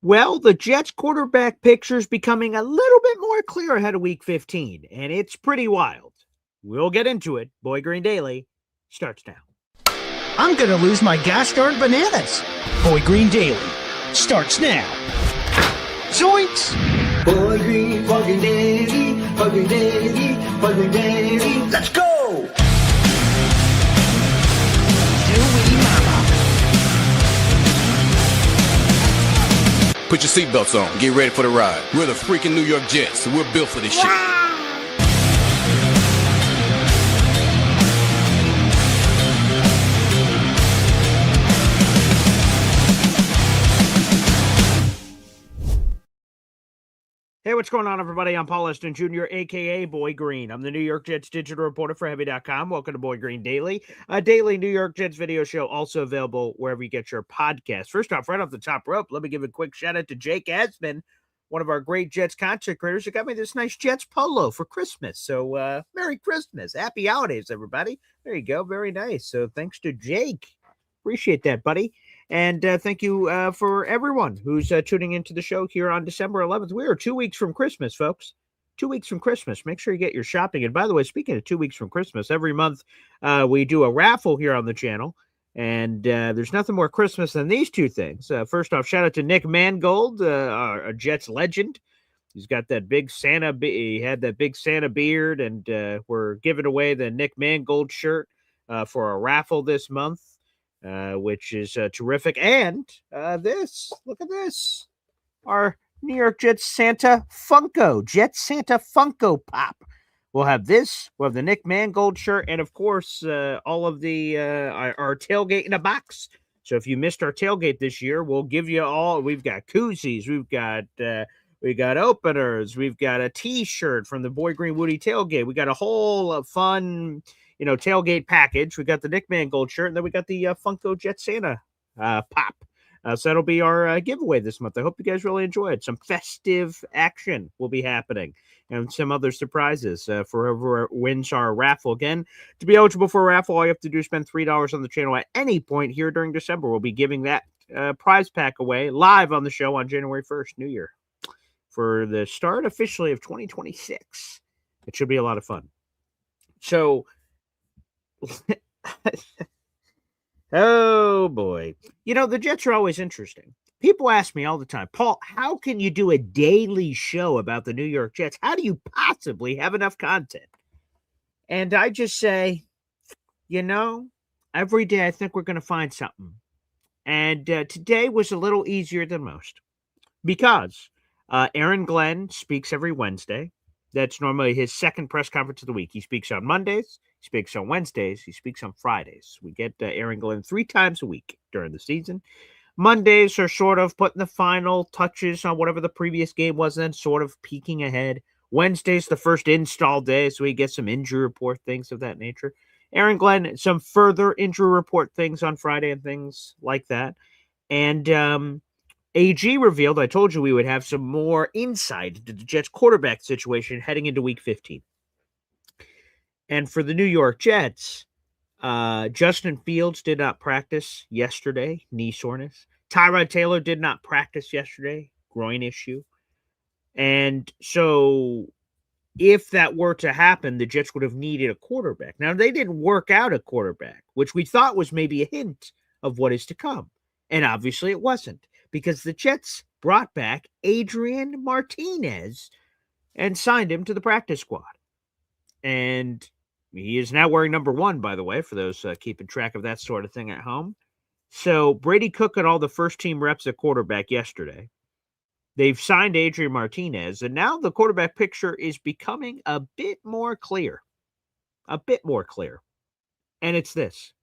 Well, the Jets quarterback picture is becoming a little bit more clear ahead of Week 15, and it's pretty wild. We'll get into it. Boy Green Daily starts now. I'm going to lose my gosh darn bananas. Boy Green Daily starts now. Zoinks! Boy Green Daily, Boy Green Daily, Boy Green Daily. Let's go! Put your seatbelts on. Get ready for the ride. We're the freaking New York Jets, so we're built for this shit. Hey, what's going on, everybody? I'm Paul Eston Jr., a.k.a. Boy Green. I'm the New York Jets digital reporter for Heavy.com. Welcome to Boy Green Daily, a daily New York Jets video show, also available wherever you get your podcast. First off, right off the top rope, let me give a quick shout-out to Jake Asman, one of our great Jets content creators, who got me this nice Jets polo for Christmas. So, Merry Christmas. Happy holidays, everybody. There you go. Very nice. So, thanks to Jake. Appreciate that, buddy. And thank you for everyone who's tuning into the show here on December 11th. We are 2 weeks from Christmas, folks. 2 weeks from Christmas. Make sure you get your shopping. And by the way, speaking of 2 weeks from Christmas, every month we do a raffle here on the channel. And there's nothing more Christmas than these two things. First off, shout out to Nick Mangold, a Jets legend. He's got that big Santa. He had that big Santa beard, and we're giving away the Nick Mangold shirt for a raffle this month. Which is terrific. And look at this. Our New York Jets Santa Funko, Jets Santa Funko Pop. We'll have this. We'll have the Nick Mangold shirt. And, of course, all of the our tailgate in a box. So if you missed our tailgate this year, we'll give you all. We've got koozies. We've got openers. We've got a T-shirt from the Boy Green Woody tailgate. We got a whole fun tailgate package. We got the Nick Mangold shirt, and then we got the Funko Jet Santa pop. So that'll be our giveaway this month. I hope you guys really enjoy it. Some festive action will be happening, and some other surprises for whoever wins our raffle. Again, to be eligible for a raffle, all you have to do is spend $3 on the channel at any point here during December. We'll be giving that prize pack away live on the show on January 1st, New Year, for the start officially of 2026. It should be a lot of fun. So, oh boy. The Jets are always interesting. People ask me all the time, Paul, how can you do a daily show about the New York Jets? How do you possibly have enough content? And I just say, every day I think we're going to find something. And today was a little easier than most because Aaron Glenn speaks every Wednesday. That's normally his second press conference of the week. He speaks on Mondays, he speaks on Wednesdays, he speaks on Fridays. We get Aaron Glenn 3 times a week during the season. Mondays are sort of putting the final touches on whatever the previous game was, and then sort of peeking ahead. Wednesday's the first install day, so we get some injury report, things of that nature. Aaron Glenn, some further injury report things on Friday and things like that. And AG revealed, I told you we would have some more insight into the Jets quarterback situation heading into Week 15. And for the New York Jets, Justin Fields did not practice yesterday, knee soreness. Tyrod Taylor did not practice yesterday, groin issue. And so if that were to happen, the Jets would have needed a quarterback. Now, they didn't work out a quarterback, which we thought was maybe a hint of what is to come. And obviously it wasn't, because the Jets brought back Adrian Martinez and signed him to the practice squad. And he is now wearing number 1, by the way, for those keeping track of that sort of thing at home. So Brady Cook got all the first-team reps at quarterback yesterday. They've signed Adrian Martinez, and now the quarterback picture is becoming a bit more clear. A bit more clear. And it's this.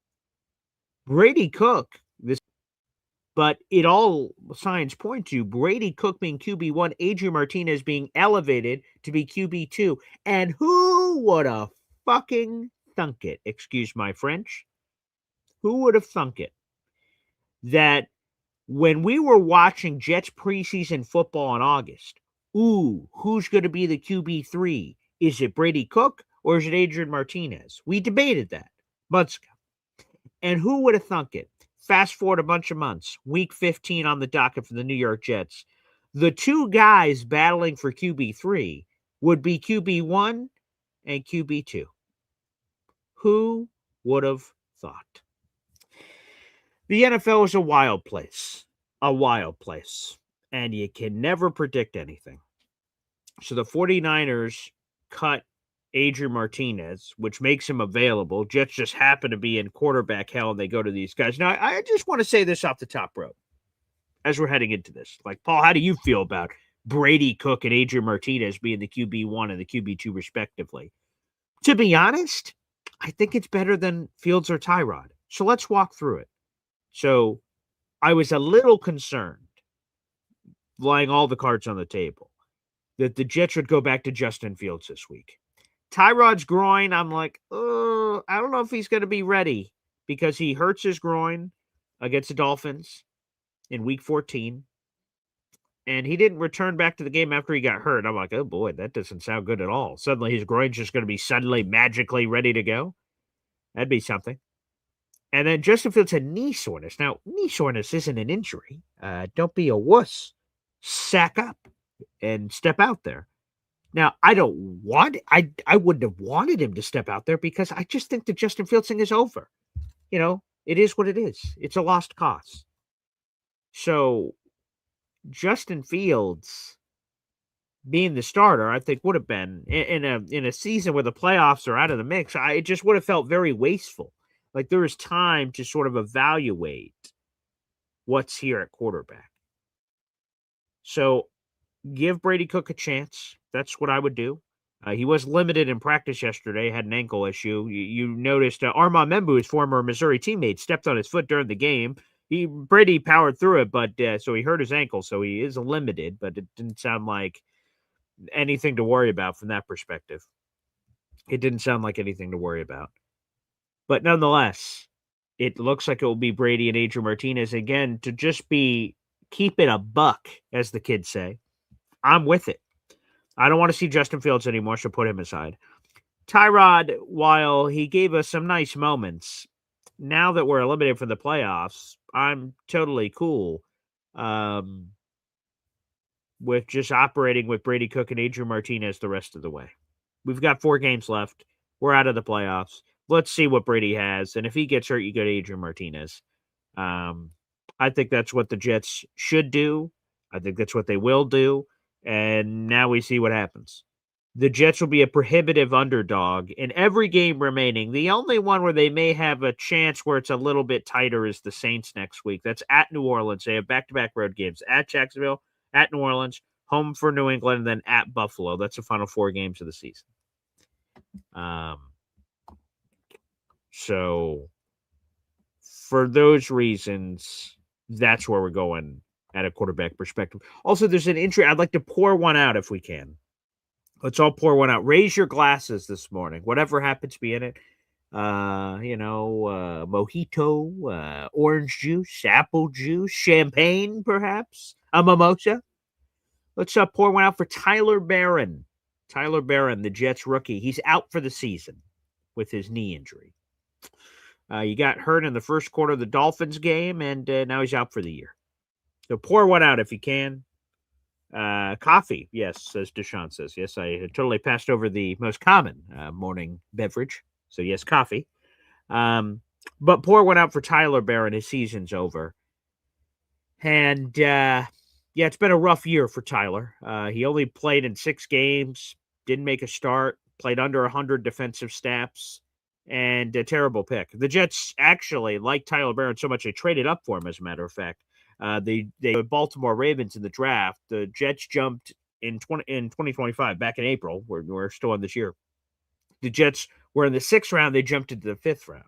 Brady Cook, but it all signs point to Brady Cook being QB1, Adrian Martinez being elevated to be QB2. And who would have fucking thunk it? Excuse my French. Who would have thunk it? That when we were watching Jets preseason football in August, who's going to be the QB3? Is it Brady Cook or is it Adrian Martinez? We debated that months ago. And who would have thunk it? Fast forward a bunch of months, Week 15 on the docket for the New York Jets. the two guys battling for QB3 would be QB1 and QB2. Who would have thought? The NFL is a wild place, and you can never predict anything. So the 49ers cut Adrian Martinez, which makes him available. Jets just happen to be in quarterback hell, and they go to these guys. Now, I just want to say this off the top rope as we're heading into this. Like, Paul, how do you feel about Brady, Cook, and Adrian Martinez being the QB1 and the QB2 respectively? To be honest, I think it's better than Fields or Tyrod. So let's walk through it. So I was a little concerned, laying all the cards on the table, that the Jets would go back to Justin Fields this week. Tyrod's groin, I'm like, I don't know if he's going to be ready because he hurts his groin against the Dolphins in week 14. And he didn't return back to the game after he got hurt. I'm like, oh boy, that doesn't sound good at all. Suddenly his groin's just going to be suddenly magically ready to go. That'd be something. And then Justin Fields had knee soreness. Now, knee soreness isn't an injury. Don't be a wuss. Sack up and step out there. Now, I wouldn't have wanted him to step out there because I just think the Justin Fields thing is over. You know, it is what it is. It's a lost cause. So Justin Fields being the starter, I think would have been in a season where the playoffs are out of the mix. It just would have felt very wasteful. Like there is time to sort of evaluate what's here at quarterback. So give Brady Cook a chance. That's what I would do. He was limited in practice yesterday, had an ankle issue. You noticed Armand Membu, his former Missouri teammate, stepped on his foot during the game. Brady powered through it, but so he hurt his ankle, so he is limited, but it didn't sound like anything to worry about from that perspective. It didn't sound like anything to worry about. But nonetheless, it looks like it will be Brady and Adrian Martinez again to just keep it a buck, as the kids say. I'm with it. I don't want to see Justin Fields anymore, so put him aside. Tyrod, while he gave us some nice moments, now that we're eliminated from the playoffs, I'm totally cool with just operating with Brady Cook and Adrian Martinez the rest of the way. We've got 4 games left. We're out of the playoffs. Let's see what Brady has. And if he gets hurt, you go to Adrian Martinez. I think that's what the Jets should do. I think that's what they will do. And now we see what happens. The Jets will be a prohibitive underdog in every game remaining. The only one where they may have a chance where it's a little bit tighter is the Saints next week. That's at New Orleans. They have back-to-back road games at Jacksonville, at New Orleans, home for New England, and then at Buffalo. That's the final 4 games of the season. So for those reasons, that's where we're going at a quarterback perspective. Also, there's an entry. I'd like to pour one out if we can. Let's all pour one out. Raise your glasses this morning, whatever happens to be in it. Mojito, orange juice, apple juice, champagne, perhaps, a mimosa. Let's pour one out for Tyler Barron. Tyler Barron, the Jets rookie. He's out for the season with his knee injury. He got hurt in the first quarter of the Dolphins game, and now he's out for the year. So pour one out if you can. Coffee, yes, as Deshaun says. Yes, I had totally passed over the most common morning beverage. So, yes, coffee. But pour one out for Tyler Barron. His season's over. And, it's been a rough year for Tyler. He only played in 6 games, didn't make a start, played under 100 defensive snaps, and a terrible pick. The Jets actually liked Tyler Barron so much they traded up for him, as a matter of fact. They Baltimore Ravens in the draft. The Jets jumped in 2025, back in April. We're still in this year. The Jets were in the 6th round. They jumped into the 5th round.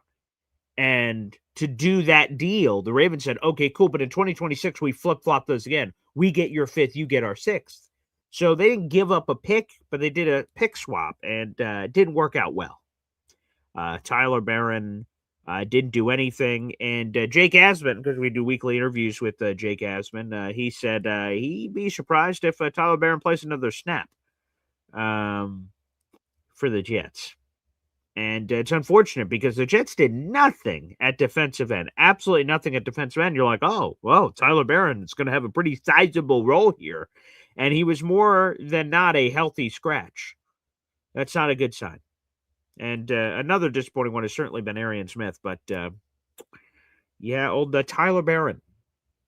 And to do that deal, the Ravens said, okay, cool. But in 2026, we flip-flop those again. We get your 5th, you get our 6th. So they didn't give up a pick, but they did a pick swap, and it didn't work out well. Tyler Barron didn't do anything. And Jake Asman, because we do weekly interviews with Jake Asman, he said he'd be surprised if Tyler Barron plays another snap for the Jets. And it's unfortunate because the Jets did nothing at defensive end, absolutely nothing at defensive end. You're like, oh, well, Tyler Barron is going to have a pretty sizable role here. And he was more than not a healthy scratch. That's not a good sign. And another disappointing one has certainly been Arian Smith. But, yeah, old Tyler Barron.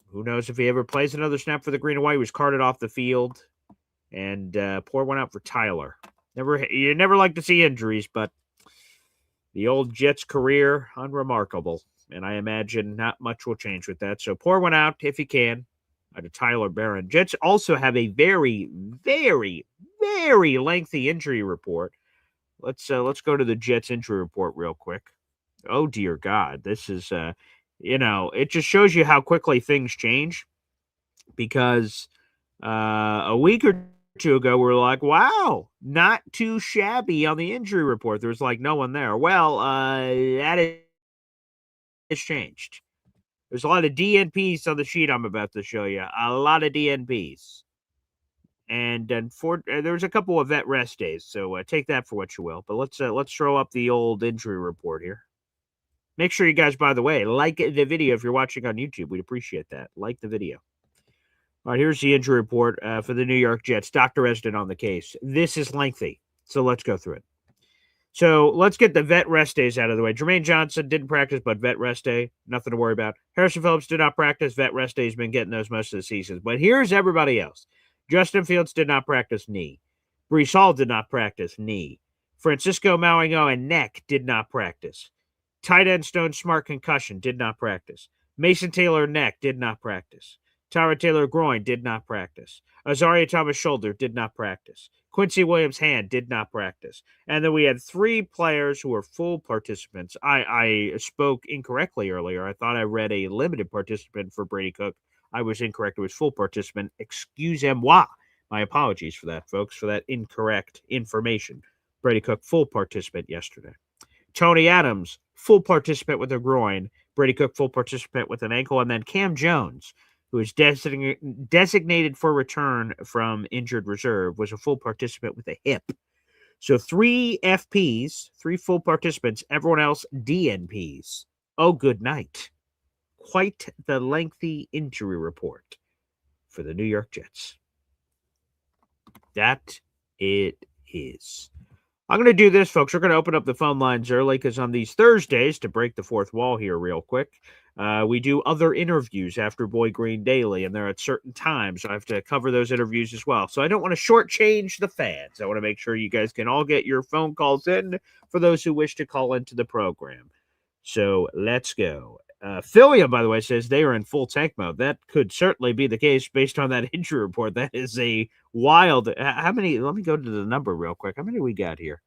Who knows if he ever plays another snap for the Green and White. He was carted off the field. And pour one out for Tyler. You never like to see injuries, but the old Jets career, unremarkable. And I imagine not much will change with that. So pour one out if you can to Tyler Barron. Jets also have a very, very, very lengthy injury report. Let's go to the Jets injury report real quick. Oh, dear God. This is, it just shows you how quickly things change. Because a week or two ago, we were like, wow, not too shabby on the injury report. There was like no one there. Well, that has changed. There's a lot of DNPs on the sheet I'm about to show you. A lot of DNPs. And there's a couple of vet rest days, so take that for what you will. But let's throw up the old injury report here. Make sure you guys, by the way, like the video if you're watching on YouTube. We'd appreciate that. Like the video. All right, here's the injury report for the New York Jets. Dr. Esden on the case. This is lengthy, so let's go through it. So let's get the vet rest days out of the way. Jermaine Johnson didn't practice, but vet rest day, nothing to worry about. Harrison Phillips did not practice. Vet rest day, he's been getting those most of the season. But here's everybody else. Justin Fields did not practice, knee. Breece Hall did not practice, knee. Francisco Mauigoa and neck did not practice. Tight end Stone Smart concussion, did not practice. Mason Taylor neck, did not practice. Tyra Taylor groin, did not practice. Azaria Thomas shoulder, did not practice. Quincy Williams hand, did not practice. And then we had 3 players who were full participants. I spoke incorrectly earlier. I thought I read a limited participant for Brady Cook. I was incorrect. It was full participant. Excusez-moi. My apologies for that, folks, for that incorrect information. Brady Cook, full participant yesterday. Tony Adams, full participant with a groin. Brady Cook, full participant with an ankle. And then Cam Jones, who is designated for return from injured reserve, was a full participant with a hip. So 3 FPs, 3 full participants, everyone else DNPs. Oh, good night. Quite the lengthy injury report for the New York Jets. That it is. I'm going to do this, folks. We're going to open up the phone lines early because on these Thursdays, to break the fourth wall here real quick, we do other interviews after Boy Green Daily, and they're at certain times. So I have to cover those interviews as well. So I don't want to shortchange the fans. I want to make sure you guys can all get your phone calls in for those who wish to call into the program. So let's go. Philia, by the way, says they are in full tank mode. That could certainly be the case based on that injury report. That is a wild. How many? Let me go to the number real quick. How many do we got here?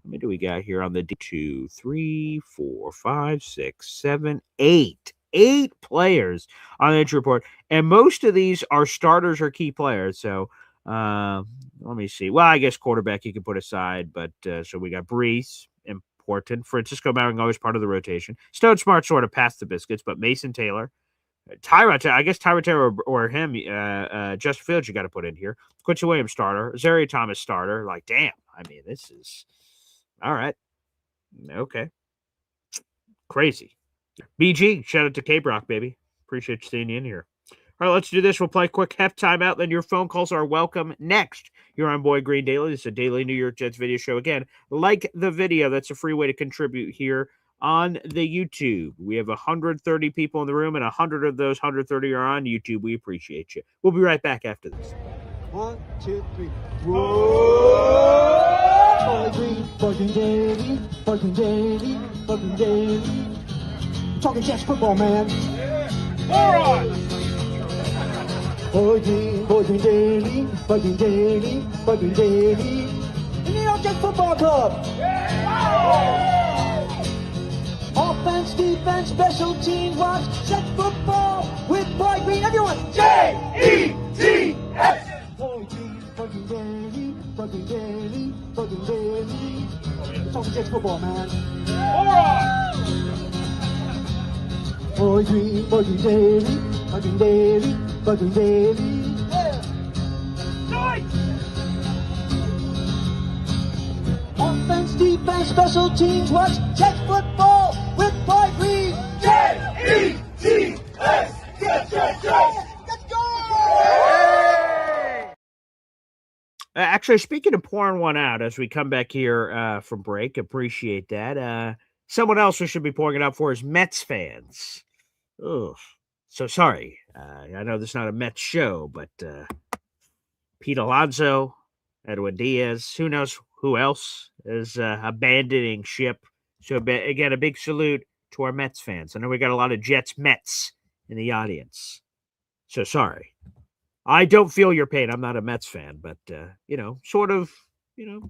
How many do we got here on the 2, 3, 4, 5, 6, 7, 8? 8 players on the injury report, and most of these are starters or key players. So let me see. Well, I guess quarterback you can put aside, but so we got Breece. Important. Francisco Mauigoa is part of the rotation. Stone Smart sort of passed the biscuits, but Mason Taylor, Tyra Taylor or him, Justin Fields you got to put in here. Quincy Williams starter. Azaria Thomas starter. Like, damn. I mean, this is all right. Okay. Crazy. BG, shout out to K-Brock, baby. Appreciate you staying in here. All right, let's do this. We'll play a quick half timeout. Then your phone calls are welcome next. You're on Boy Green Daily. This is a daily New York Jets video show. Again, like the video. That's a free way to contribute here on the YouTube. We have 130 people in the room, and 100 of those 130 are on YouTube. We appreciate you. We'll be right back after this. 1, 2, 3. Whoa! Boy Green, Boy Green Daily, Boy Green Daily, Boy Green Daily. Talking Jets football, man. All right. Boy Green Daily, Boy Green Daily, Boy Green Daily. The New York Jets Football Club. Offense, defense, special teams, watch Jets football with Boy Green. Everyone, J-E-T-S. Boy Green Daily, Boy Green Daily, Boy Green Daily. Talking Jets football, man. All right. Boy Green Daily, Boy Green Daily, Boy Green Daily. Nice! offense, defense, special teams. Watch Jets football with Boy Green. J-E-T-S. Let's go! Actually, speaking of pouring one out as we come back here from break, appreciate that. Someone else we should be pouring it out for is Mets fans. Ugh. So sorry. I know this is not a Mets show, but Pete Alonso, Edwin Diaz, who knows who else is abandoning ship. So again, a big salute to our Mets fans. I know we got a lot of Jets Mets in the audience. So sorry. I don't feel your pain. I'm not a Mets fan, but sort of,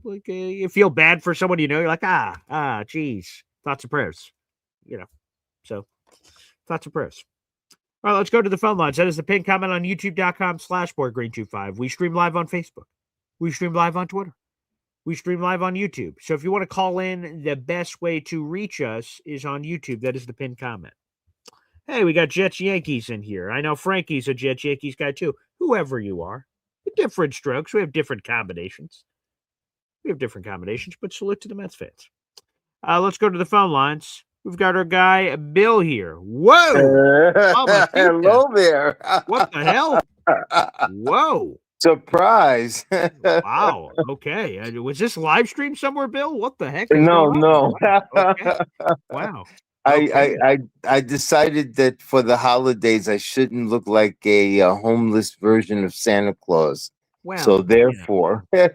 like you feel bad for someone you're like, geez, thoughts and prayers, So thoughts and prayers. All right, let's go to the phone lines. That is the pin comment on youtube.com/BoyGreen25. We stream live on Facebook. We stream live on Twitter. We stream live on YouTube. So if you want to call in, the best way to reach us is on YouTube. That is the pin comment. Hey, we got Jets Yankees in here. I know Frankie's a Jets Yankees guy too. Whoever you are, different strokes. We have different combinations. But salute to the Mets fans. Let's go to the phone lines. We've got our guy Bill here. Whoa! Hello there. What the hell? Whoa! Surprise. Wow. Okay. Was this live stream somewhere, Bill? What the heck is No, going no. on? Okay. Wow. Okay. I decided that for the holidays I shouldn't look like a homeless version of Santa Claus. Well, so therefore, Okay.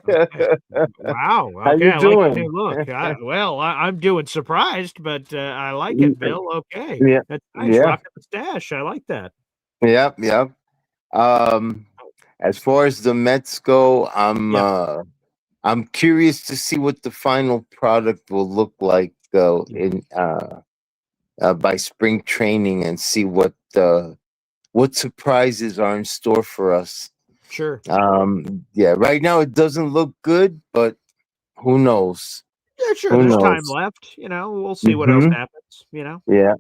Wow. How Okay. you I like the doing? new look. I'm doing surprised, but I like it, Bill. Okay. Yeah, That's nice. yeah, Rocking the stash. I like that. yep, yep. As far as the Mets go, Yeah. I'm curious to see what the final product will look like in by spring training and see what surprises are in store for us. Sure. Yeah, right now it doesn't look good, but who knows? Yeah, sure. Who There's time knows? left. We'll see what else Mhm. happens. Yeah,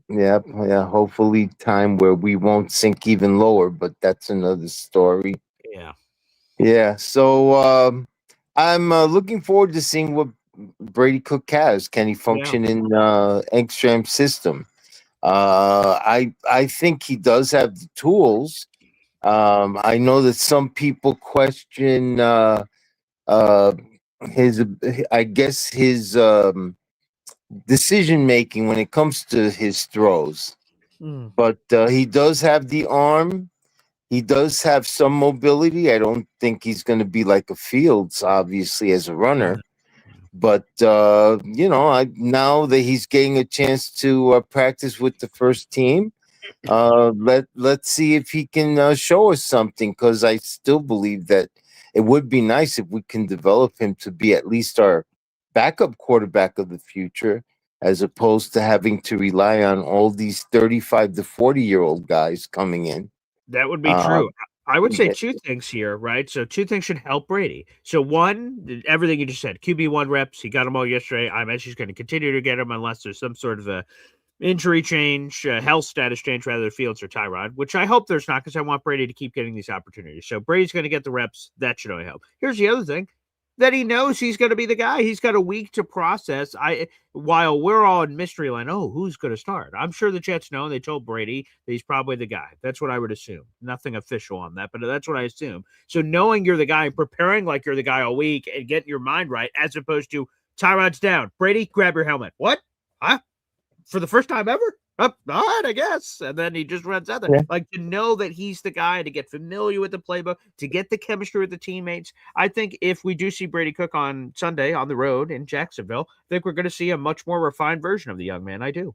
yeah, yeah. Hopefully, time where we won't sink even lower, but that's another story. Yeah. Yeah, so I'm looking forward to seeing what Brady Cook has. Can he function in Engstrom's system? I think he does have the tools. I know that some people question his, I guess his decision making when it comes to his throws, Mm. but he does have the arm. He does have some mobility. I don't think he's going to be like a Fields, obviously, as a runner. But now that he's getting a chance to practice with the first team, let's see if he can show us something. Because I still believe that it would be nice if we can develop him to be at least our backup quarterback of the future, as opposed to having to rely on all these 35 to 40-year-old guys coming in. That would be Uh, true. I would say yeah, two things here, right? So two things should help Brady. So one, everything you just said, QB1 reps, he got them all yesterday. I imagine he's going to continue to get them unless there's some sort of a injury change, health status change, rather than Fields or Tyrod, which I hope there's not because I want Brady to keep getting these opportunities. So Brady's going to get the reps. That should only help. Here's the other thing. That he knows he's going to be the guy. He's got a week to process. While we're all in mystery land, who's going to start? I'm sure the Jets know. They told Brady that he's probably the guy. That's what I would assume. Nothing official on that, but that's what I assume. So knowing you're the guy, preparing like you're the guy all week, and getting your mind right, as opposed to Tyrod's down. Brady, grab your helmet. What? Huh? For the first time ever? All right, I guess. And then he just runs out there. yeah. Like, to know that he's the guy, to get familiar with the playbook, to get the chemistry with the teammates. I think if we do see Brady Cook on Sunday on the road in Jacksonville, I think we're going to see a much more refined version of the young man. I do.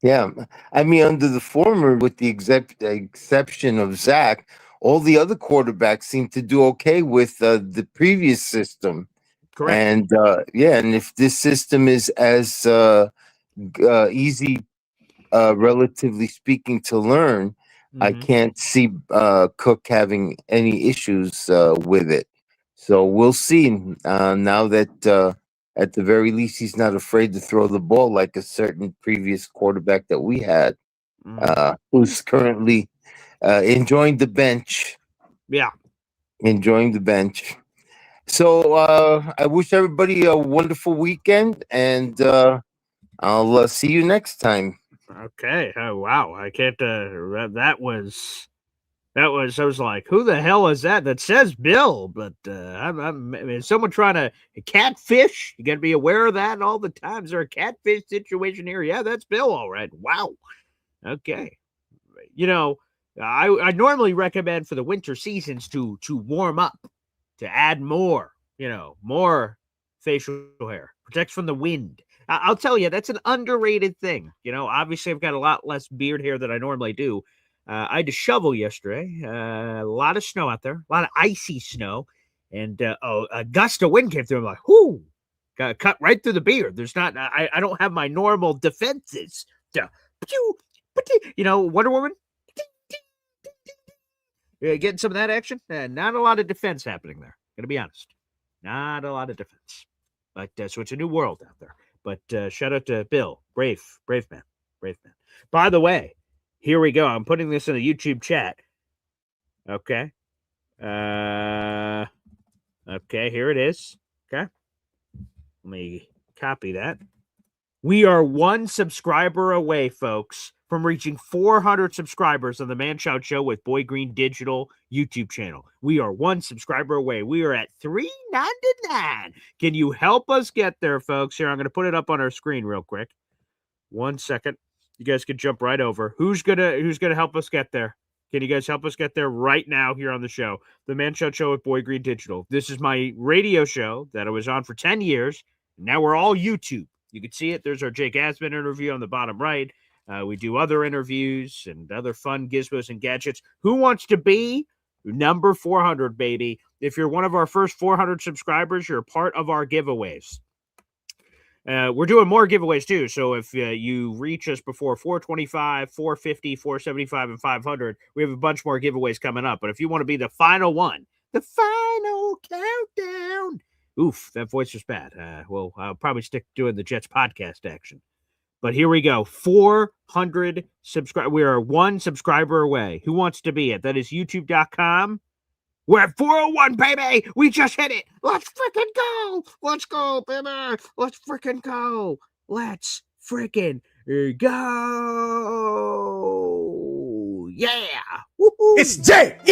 Yeah, I mean, under the former, with the exception of Zach, all the other quarterbacks seem to do okay with the previous system. Correct. And and if this system is as easy, relatively speaking, to learn, I can't see Cook having any issues with it. So we'll see. Now that at the very least he's not afraid to throw the ball like a certain previous quarterback that we had, who's currently enjoying the bench. Yeah. Enjoying the bench. So I wish everybody a wonderful weekend, and I'll see you next time. Okay. Oh, wow. I can't. That was. I was like, who the hell is that? That says Bill, but I mean, someone trying to catfish. You got to be aware of that all the time. Is there a catfish situation here? Yeah, that's Bill. All right. Wow. Okay. You know, I normally recommend for the winter seasons to warm up, to add more, more facial hair, protects from the wind. I'll tell you, that's an underrated thing. Obviously, I've got a lot less beard hair than I normally do. I had to shovel yesterday. A lot of snow out there, a lot of icy snow, and a gust of wind came through. I'm like, whoo, got cut right through the beard. There's not, I don't have my normal defenses. Wonder Woman. Getting some of that action. Not a lot of defense happening there. Gonna be honest, not a lot of defense. But so it's a new world out there. But shout out to Bill, brave man, brave man. By the way, here we go. I'm putting this in the YouTube chat. Okay. Okay, here it is. Okay. Let me copy that. We are one subscriber away, folks, from reaching 400 subscribers on the Man Child Show with Boy Green Digital YouTube channel. We are one subscriber away. We are at $3.99. Can you help us get there, folks? Here, I'm going to put it up on our screen real quick. 1 second. You guys can jump right over. Who's gonna help us get there? Can you guys help us get there right now here on the show? The Man Child Show with Boy Green Digital. This is my radio show that I was on for 10 years. Now we're all YouTube. You can see it. There's our Jake Asman interview on the bottom right. We do other interviews and other fun gizmos and gadgets. Who wants to be number 400, baby? If you're one of our first 400 subscribers, you're a part of our giveaways. We're doing more giveaways too. So if you reach us before 425, 450, 475, and 500, we have a bunch more giveaways coming up. But if you want to be the final one, the final countdown. Oof, that voice was bad. Well, I'll probably stick doing the Jets podcast action. But here we go. 400 subscribers. We are one subscriber away. Who wants to be it? That is youtube.com. We're at 401, baby. We just hit it. Let's freaking go. Let's go, baby. Let's freaking go. Let's freaking go. Yeah. Woo-hoo. It's Jets,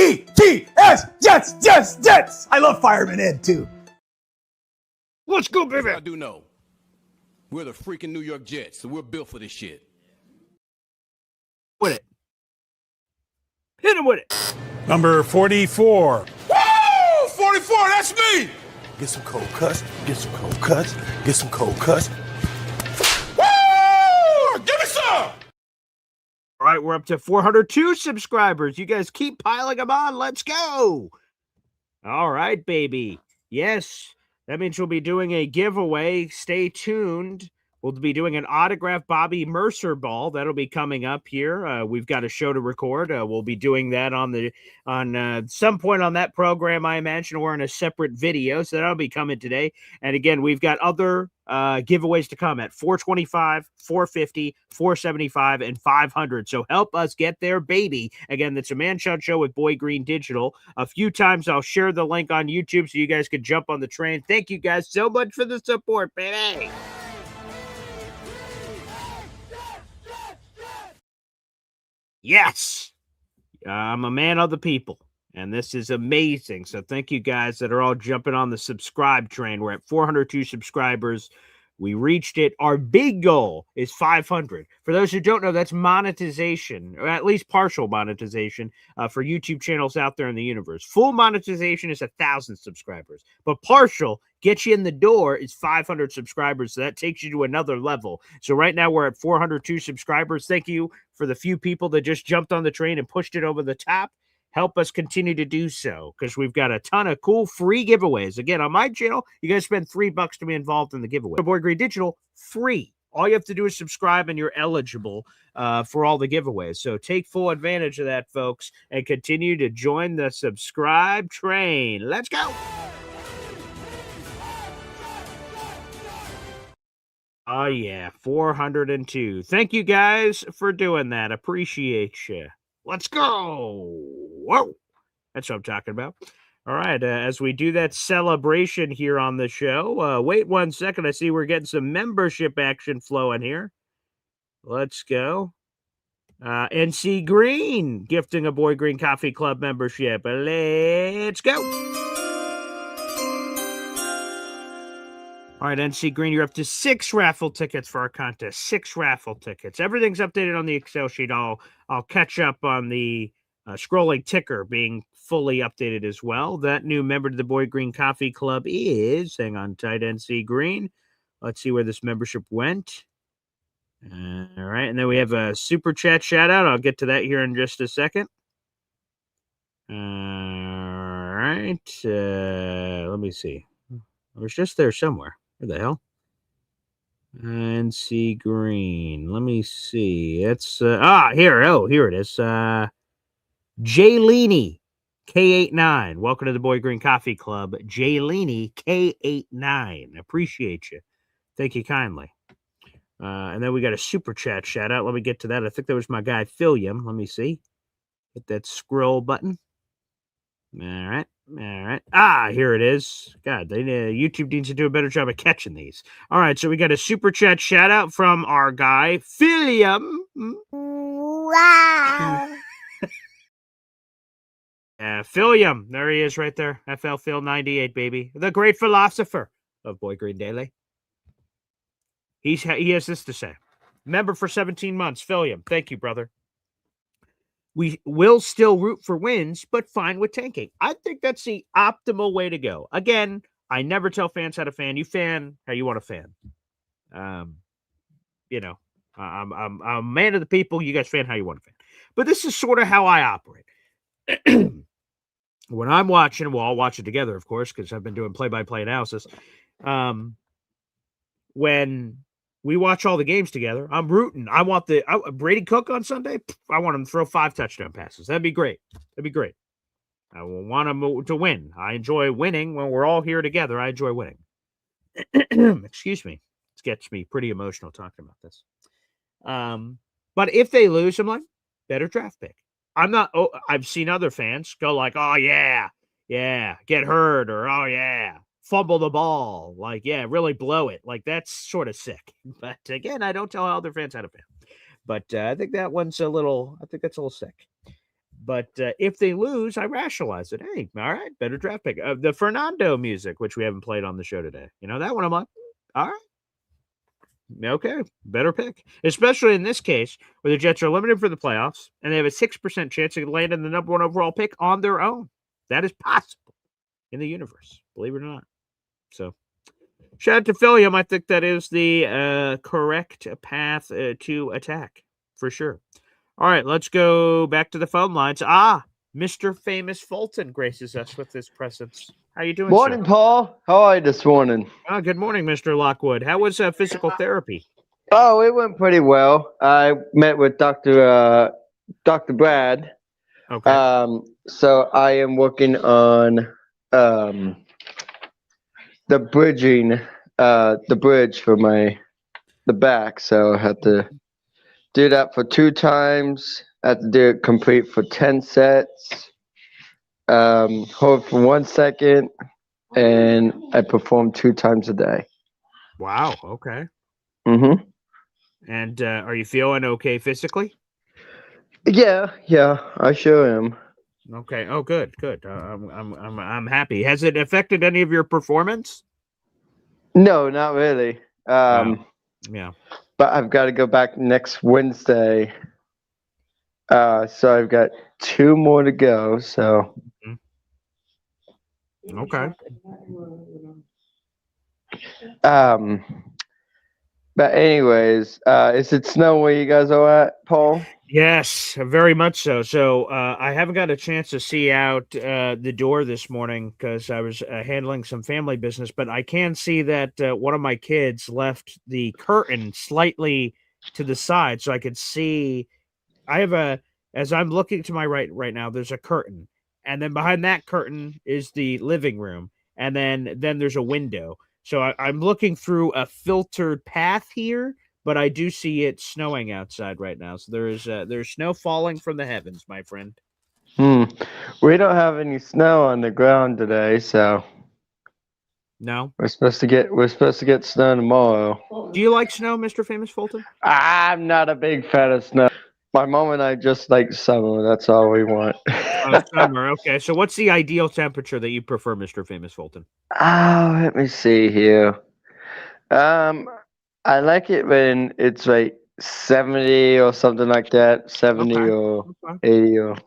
Jets. I love Fireman Ed too. Let's go, baby. I do know. We're the freaking New York Jets, so we're built for this shit. With it. Hit him with it. Number 44. Woo! 44, that's me! Get some cold cuts. Get some cold cuts. Get some cold cuts. Woo! Give me some! All right, we're up to 402 subscribers. You guys keep piling them on. Let's go. All right, baby. Yes, that means we'll be doing a giveaway. Stay tuned. We'll be doing an autographed Bobby Mercer ball. That'll be coming up here. We've got a show to record. We'll be doing that on some point on that program, I imagine, or in a separate video. So that'll be coming today. And again, we've got other giveaways to come at 425, 450, 475, and 500. So help us get there, baby. Again, that's a Man Child Show with Boy Green Digital. A few times I'll share the link on YouTube so you guys can jump on the train. Thank you guys so much for the support, baby. Yes, I'm a man of the people, and this is amazing. So thank you guys that are all jumping on the subscribe train. We're at 402 subscribers. We reached it. Our big goal is 500. For those who don't know, that's monetization, or at least partial monetization for YouTube channels out there in the universe. Full monetization is 1,000 subscribers, but partial gets you in the door is 500 subscribers. So that takes you to another level. So right now we're at 402 subscribers. Thank you for the few people that just jumped on the train and pushed it over the top. Help us continue to do so because we've got a ton of cool free giveaways. Again, on my channel, you guys spend $3 to be involved in the giveaway. Boy Green Digital, free. All you have to do is subscribe and you're eligible for all the giveaways. So take full advantage of that, folks, and continue to join the subscribe train. Let's go. Oh, yeah, 402. Thank you guys for doing that. Appreciate you. Let's go. Whoa. That's what I'm talking about. All right, as we do that celebration here on the show, wait 1 second. I see we're getting some membership action flowing here. Let's go. NC Green gifting a Boy Green Coffee Club membership. Let's go. All right, NC Green, you're up to 6 raffle tickets for our contest. 6 raffle tickets. Everything's updated on the Excel sheet. I'll catch up on the scrolling ticker being fully updated as well. That new member to the Boy Green Coffee Club is, hang on tight, NC Green. Let's see where this membership went. All right, and then we have a super chat shout out. I'll get to that here in just a second. All right, let me see. It was just there somewhere. Where the hell? NC Green. Let me see. It's here. Oh, here it is. Jaylini K89. Welcome to the Boy Green Coffee Club. Jaylini K89. Appreciate you. Thank you kindly. And then we got a super chat shout out. Let me get to that. I think that was my guy Philium. Let me see. Hit that scroll button. All right. Here it is. God, YouTube needs to do a better job of catching these. All right, so we got a super chat shout out from our guy Philium. Wow. Philium, there he is right there. FL Phil 98, baby. The great philosopher of Boy Green Daily. He has this to say. Member for 17 months, Philium. Thank you, brother. We will still root for wins, but fine with tanking. I think that's the optimal way to go. Again, I never tell fans how to fan. You fan how you want to fan. I'm a man of the people. You guys fan how you want to fan. But this is sort of how I operate. When I'm watching, we'll all watch it together, of course, because I've been doing play-by-play analysis. When we watch all the games together, I'm rooting. I want Brady Cook on Sunday. I want him to throw 5 touchdown passes. That'd be great. I want him to win. I enjoy winning when we're all here together. I enjoy winning. Excuse me. It gets me pretty emotional talking about this. But if they lose, I'm like, better draft pick. I've seen other fans go like, oh, yeah, get hurt, or oh, yeah, fumble the ball. Like, yeah, really blow it. Like, that's sort of sick. But again, I don't tell other fans how to fan. But I think that's a little sick. But if they lose, I rationalize it. Hey, all right, better draft pick. The Fernando music, which we haven't played on the show today. That one I'm like, all right. Okay, better pick. Especially in this case, where the Jets are limited for the playoffs, and they have a 6% chance of landing the number 1 overall pick on their own. That is possible in the universe, believe it or not. So, shout out to Philium. I think that is the correct path to attack, for sure. All right, let's go back to the phone lines. Mr. Famous Fulton graces us with his presence. How you doing, Morning, sir? Paul. How are you this morning? Good morning, Mr. Lockwood. How was physical therapy? Oh, it went pretty well. I met with Dr. Brad. Okay. So I am working on the bridge for the back. So I had to do that for 2 times. I had to do it complete for 10 sets. Hold for 1 second, and I perform 2 times a day. Wow. Okay. Mm-hmm. And are you feeling okay physically? Yeah, I sure am. Okay. Oh, good. I'm happy. Has it affected any of your performance? No, not really. Yeah. But I've got to go back next Wednesday. So I've got 2 more to go. So. Okay. But anyways, is it snow where you guys are at, Paul? Yes, very much so. So I haven't got a chance to see out the door this morning because I was handling some family business, but I can see that one of my kids left the curtain slightly to the side so I could see. As I'm looking to my right now, there's a curtain, and then behind that curtain is the living room, and then there's a window. So I'm looking through a filtered path here, but I do see it snowing outside right now. So there's snow falling from the heavens, my friend. We don't have any snow on the ground today, so No. we're supposed to get snow tomorrow. Do you like snow, Mr. Famous Fulton? I'm not a big fan of snow. My mom and I just like summer. That's all we want. Summer. Okay. So what's the ideal temperature that you prefer, Mr. Famous Fulton? Oh, let me see here. I like it when it's like 70 or something like that, 70 Okay. or Okay. 80 or Okay.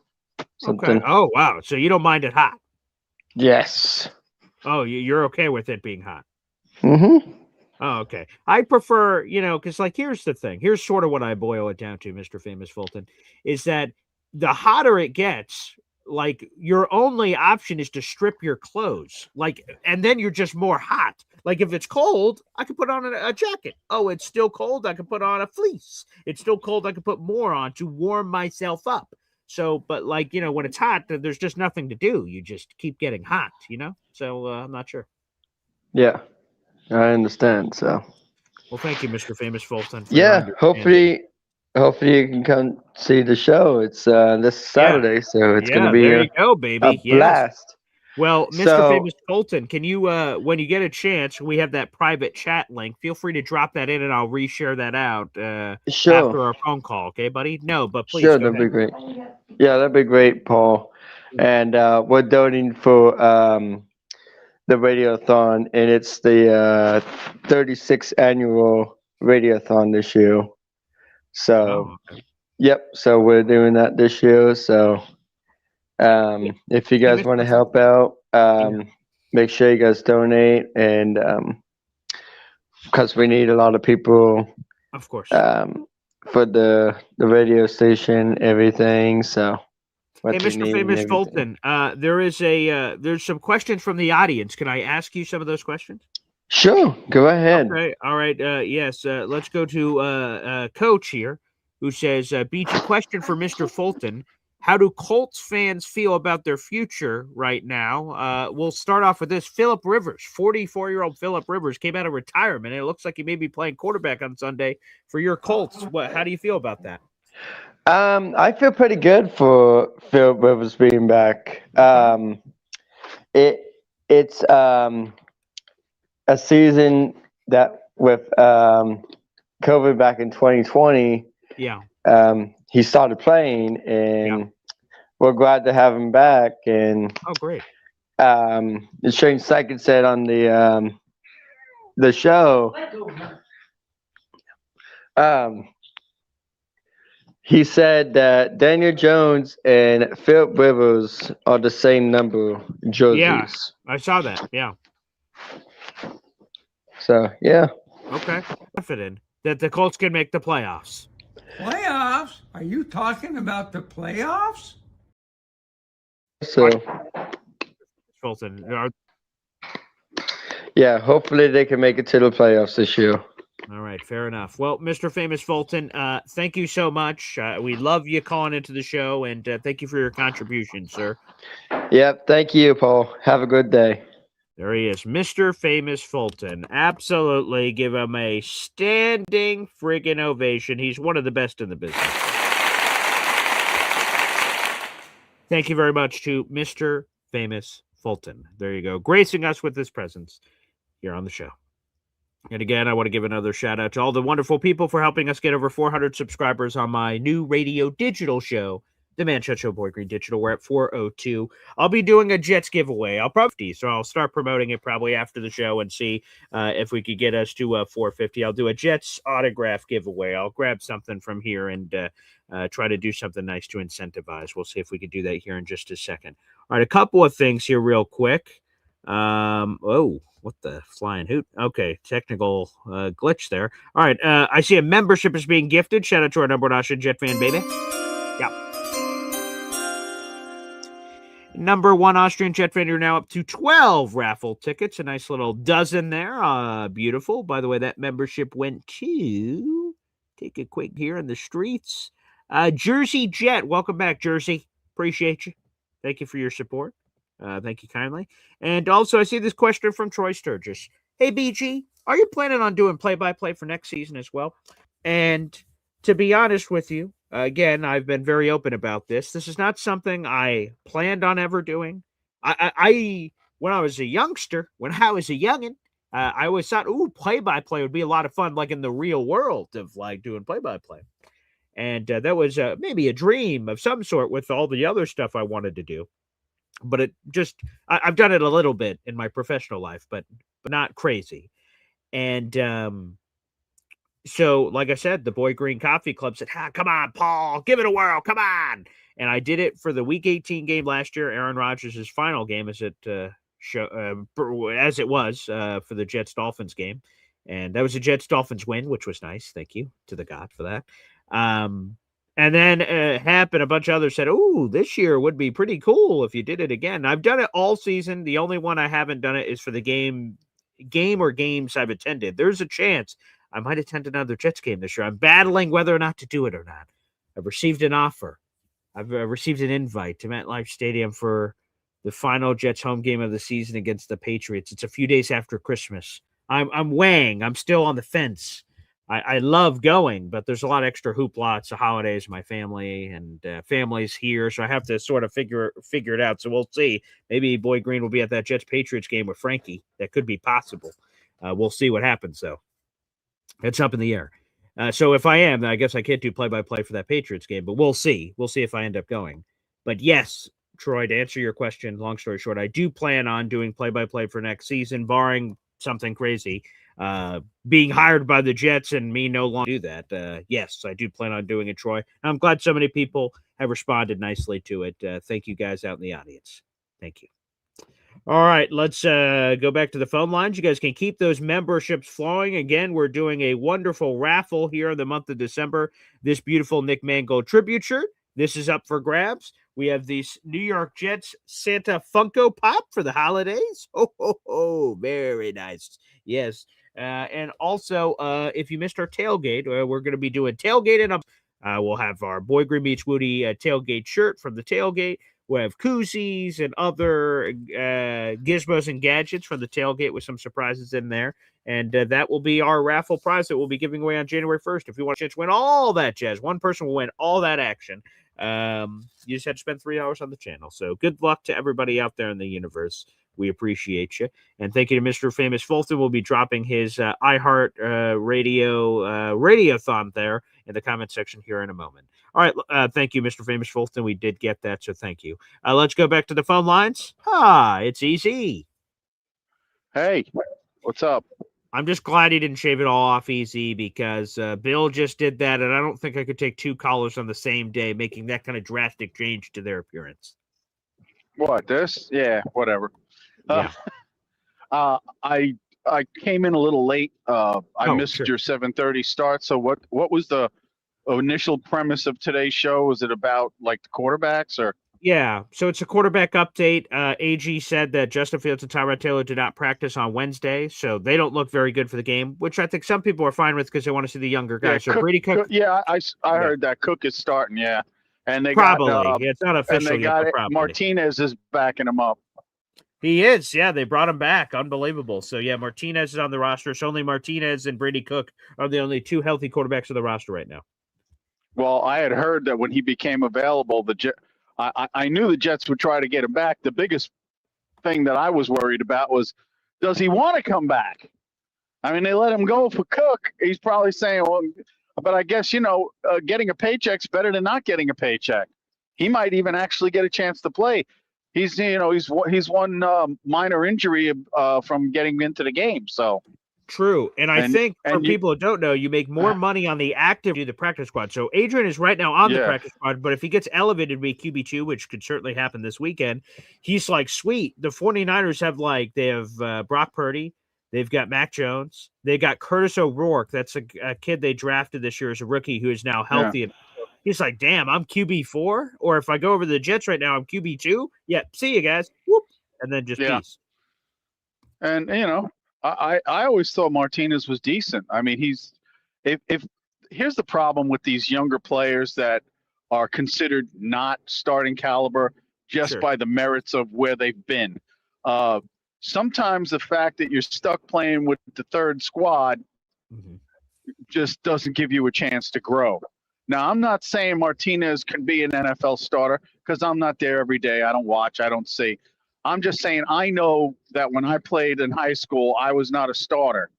something. Oh, wow. So you don't mind it hot? Yes. Oh, you're okay with it being hot? Mm-hmm. Oh, okay. I prefer, because here's the thing. Here's sort of what I boil it down to, Mr. Famous Fulton, is that the hotter it gets, your only option is to strip your clothes, and then you're just more hot. Like if it's cold, I can put on a jacket. Oh, it's still cold. I can put on a fleece. It's still cold. I can put more on to warm myself up. So, but when it's hot, there's just nothing to do. You just keep getting hot, So I'm not sure. Yeah, I understand. So Well, thank you, Mr. Famous Fulton, for your yeah, understanding. hopefully you can come see the show. It's this Yeah, Saturday, so it's gonna yeah, be there you go, a baby. Yes. blast. Well, Mr. So Famous Fulton, can you, when you get a chance, we have that private chat link. Feel free to drop that in, and I'll reshare that out sure, after our phone call. Okay, buddy? No, but please sure, go that'd ahead. be great. Yeah, that'd be great, Paul. Mhm. And we're donating for the radiothon, and it's the 36th annual radiothon this year. So Oh, okay. yep, so we're doing that this year. So if you Hey, guys want to Mr. help Fulton. out, Yeah, make sure you guys donate, and because we need a lot of people of course. um, for the radio station, everything. So Hey, what they Mr. need and Famous everything. Fulton, there's some questions from the audience. Can I ask you some of those questions? Sure, go ahead. Okay. All right. Yes. Let's go to Coach here, who says, "BG question for Mr. Fulton: how do Colts fans feel about their future right now?" We'll start off with this. Philip Rivers, 44-year-old Philip Rivers, came out of retirement, and it looks like he may be playing quarterback on Sunday for your Colts. How do you feel about that? I feel pretty good for Phil Rivers being back. Okay. It it's a season that with COVID back in 2020, Yeah. he started playing, Yeah. and we're glad to have him back. And Oh, great. Shane Steichen said on the show, um, he said that Daniel Jones and Philip Rivers are the same number Yeah, jerseys. I saw that. Yeah. So yeah. Okay. Confident that the Colts can make the playoffs. Playoffs? Are you talking about the playoffs? So Fulton. yeah, hopefully they can make it to the playoffs this year. All right, fair enough. Well, Mr. Famous Fulton, thank you so much. We love you calling into the show, and thank you for your contribution, sir. Yep, thank you, Paul. Have a good day. There he is, Mr. Famous Fulton. Absolutely, give him a standing friggin' ovation. He's one of the best in the business. Thank you very much to Mr. Famous Fulton. There you go, gracing us with his presence here on the show. And again, I want to give another shout out to all the wonderful people for helping us get over 400 subscribers on my new radio digital show, The Man Shut Show Boy Green Digital. We're at 402. I'll be doing a Jets giveaway. So I'll start promoting it probably after the show and see if we could get us to 450. I'll do a Jets autograph giveaway. I'll grab something from here and try to do something nice to incentivize. We'll see if we can do that here in just a second. All right, a couple of things here real quick. What the flying hoot? Okay, technical glitch there. All right, I see a membership is being gifted. Shout out to our number one Austrian Jet fan, baby. Yep. Number one Austrian Jet fan, you're now up to 12 raffle tickets. A nice little dozen there. Beautiful. By the way, that membership went to, take a quick here in the streets. Jersey Jet. Welcome back, Jersey. Appreciate you. Thank you for your support. Thank you kindly. And also, I see this question from Troy Sturgis. Hey, BG, are you planning on doing play-by-play for next season as well? And to be honest with you, again, I've been very open about this. This is not something I planned on ever doing. I when I was a youngster, when I was a youngin, I always thought, ooh, play by play would be a lot of fun, like in the real world of like doing play by play. And that was maybe a dream of some sort with all the other stuff I wanted to do. But it just, I've done it a little bit in my professional life, but not crazy. And so, like I said, the Boy Green Coffee Club said, come on, Paul, give it a whirl. Come on. And I did it for the Week 18 game last year, Aaron Rodgers' final game, as it was for the Jets Dolphins game. And that was a Jets Dolphins win, which was nice. Thank you to the God for that. And then Hap and a bunch of others said, oh, this year would be pretty cool if you did it again. I've done it all season. The only one I haven't done it is for the game or games I've attended. There's a chance I might attend another Jets game this year. I'm battling whether or not to do it or not. I've received an offer. I've received an invite to MetLife Stadium for the final Jets home game of the season against the Patriots. It's a few days after Christmas. I'm weighing. I'm still on the fence. I love going, but there's a lot of extra hoopla. It's the holidays, my family and family's here, so I have to sort of figure it out. So we'll see. Maybe Boy Green will be at that Jets Patriots game with Frankie. That could be possible. We'll see what happens, though. It's up in the air. So if I am, I guess I can't do play-by-play for that Patriots game, but we'll see. We'll see if I end up going. But yes, Troy, to answer your question, long story short, I do plan on doing play-by-play for next season, barring something crazy. Being hired by the Jets and me no longer do that. Yes, I do plan on doing it, Troy. I'm glad so many people have responded nicely to it. Thank you guys out in the audience. Thank you. All right, let's go back to the phone lines. You guys can keep those memberships flowing. Again, we're doing a wonderful raffle here in the month of December. This beautiful Nick Mangold tribute shirt. This is up for grabs. We have these New York Jets Santa Funko Pop for the holidays. Oh, very nice. Yes. And also, if you missed our tailgate, we're going to be doing tailgate and up. We'll have our Boy Green Beach Woody tailgate shirt from the tailgate. We'll have koozies and other gizmos and gadgets from the tailgate with some surprises in there. And that will be our raffle prize that we'll be giving away on January 1st. If you want a chance to win all that jazz, one person will win all that action. You just had to spend $3 on the channel. So good luck to everybody out there in the universe. We appreciate you. And thank you to Mr. Famous Fulton. We'll be dropping his iHeart Radio radiothon there in the comment section here in a moment. All right. Thank you, Mr. Famous Fulton. We did get that, so thank you. Let's go back to the phone lines. It's easy. Hey, what's up? I'm just glad he didn't shave it all off easy because Bill just did that, and I don't think I could take two callers on the same day, making that kind of drastic change to their appearance. What, this? Yeah, whatever. Yeah. I came in a little late. I missed your 7:30 start. So what was the initial premise of today's show? Was it about like the quarterbacks or? Yeah, so it's a quarterback update. AG said that Justin Fields and Tyrod Taylor did not practice on Wednesday, so they don't look very good for the game, which I think some people are fine with because they want to see the younger guys. Yeah, so Brady Cook. I heard that Cook is starting. Yeah, and they probably. It's not official and they got yet, probably. Martinez is backing him up. He is. Yeah, they brought him back. Unbelievable. So yeah, Martinez is on the roster. So only Martinez and Brady Cook are the only two healthy quarterbacks on the roster right now. Well, I had heard that when he became available, I knew the Jets would try to get him back. The biggest thing that I was worried about was, does he want to come back? I mean, they let him go for Cook. He's probably saying, well, but I guess, getting a paycheck's better than not getting a paycheck. He might even actually get a chance to play. He's one minor injury from getting into the game. So true. And I think for people who don't know, you make more money on the active do the practice squad. So Adrian is right now on the practice squad, but if he gets elevated to be QB2, which could certainly happen this weekend, he's like, sweet. The 49ers have Brock Purdy. They've got Mac Jones. They got Curtis O'Rourke. That's a kid they drafted this year as a rookie who is now healthy. And he's like, damn, I'm QB4? Or if I go over to the Jets right now, I'm QB2? Yeah, see you guys. Whoop. And then just peace. And, I always thought Martinez was decent. I mean, here's the problem with these younger players that are considered not starting caliber just by the merits of where they've been. Sometimes the fact that you're stuck playing with the third squad just doesn't give you a chance to grow. Now, I'm not saying Martinez can be an NFL starter because I'm not there every day. I don't watch. I don't see. I'm just saying I know that when I played in high school, I was not a starter.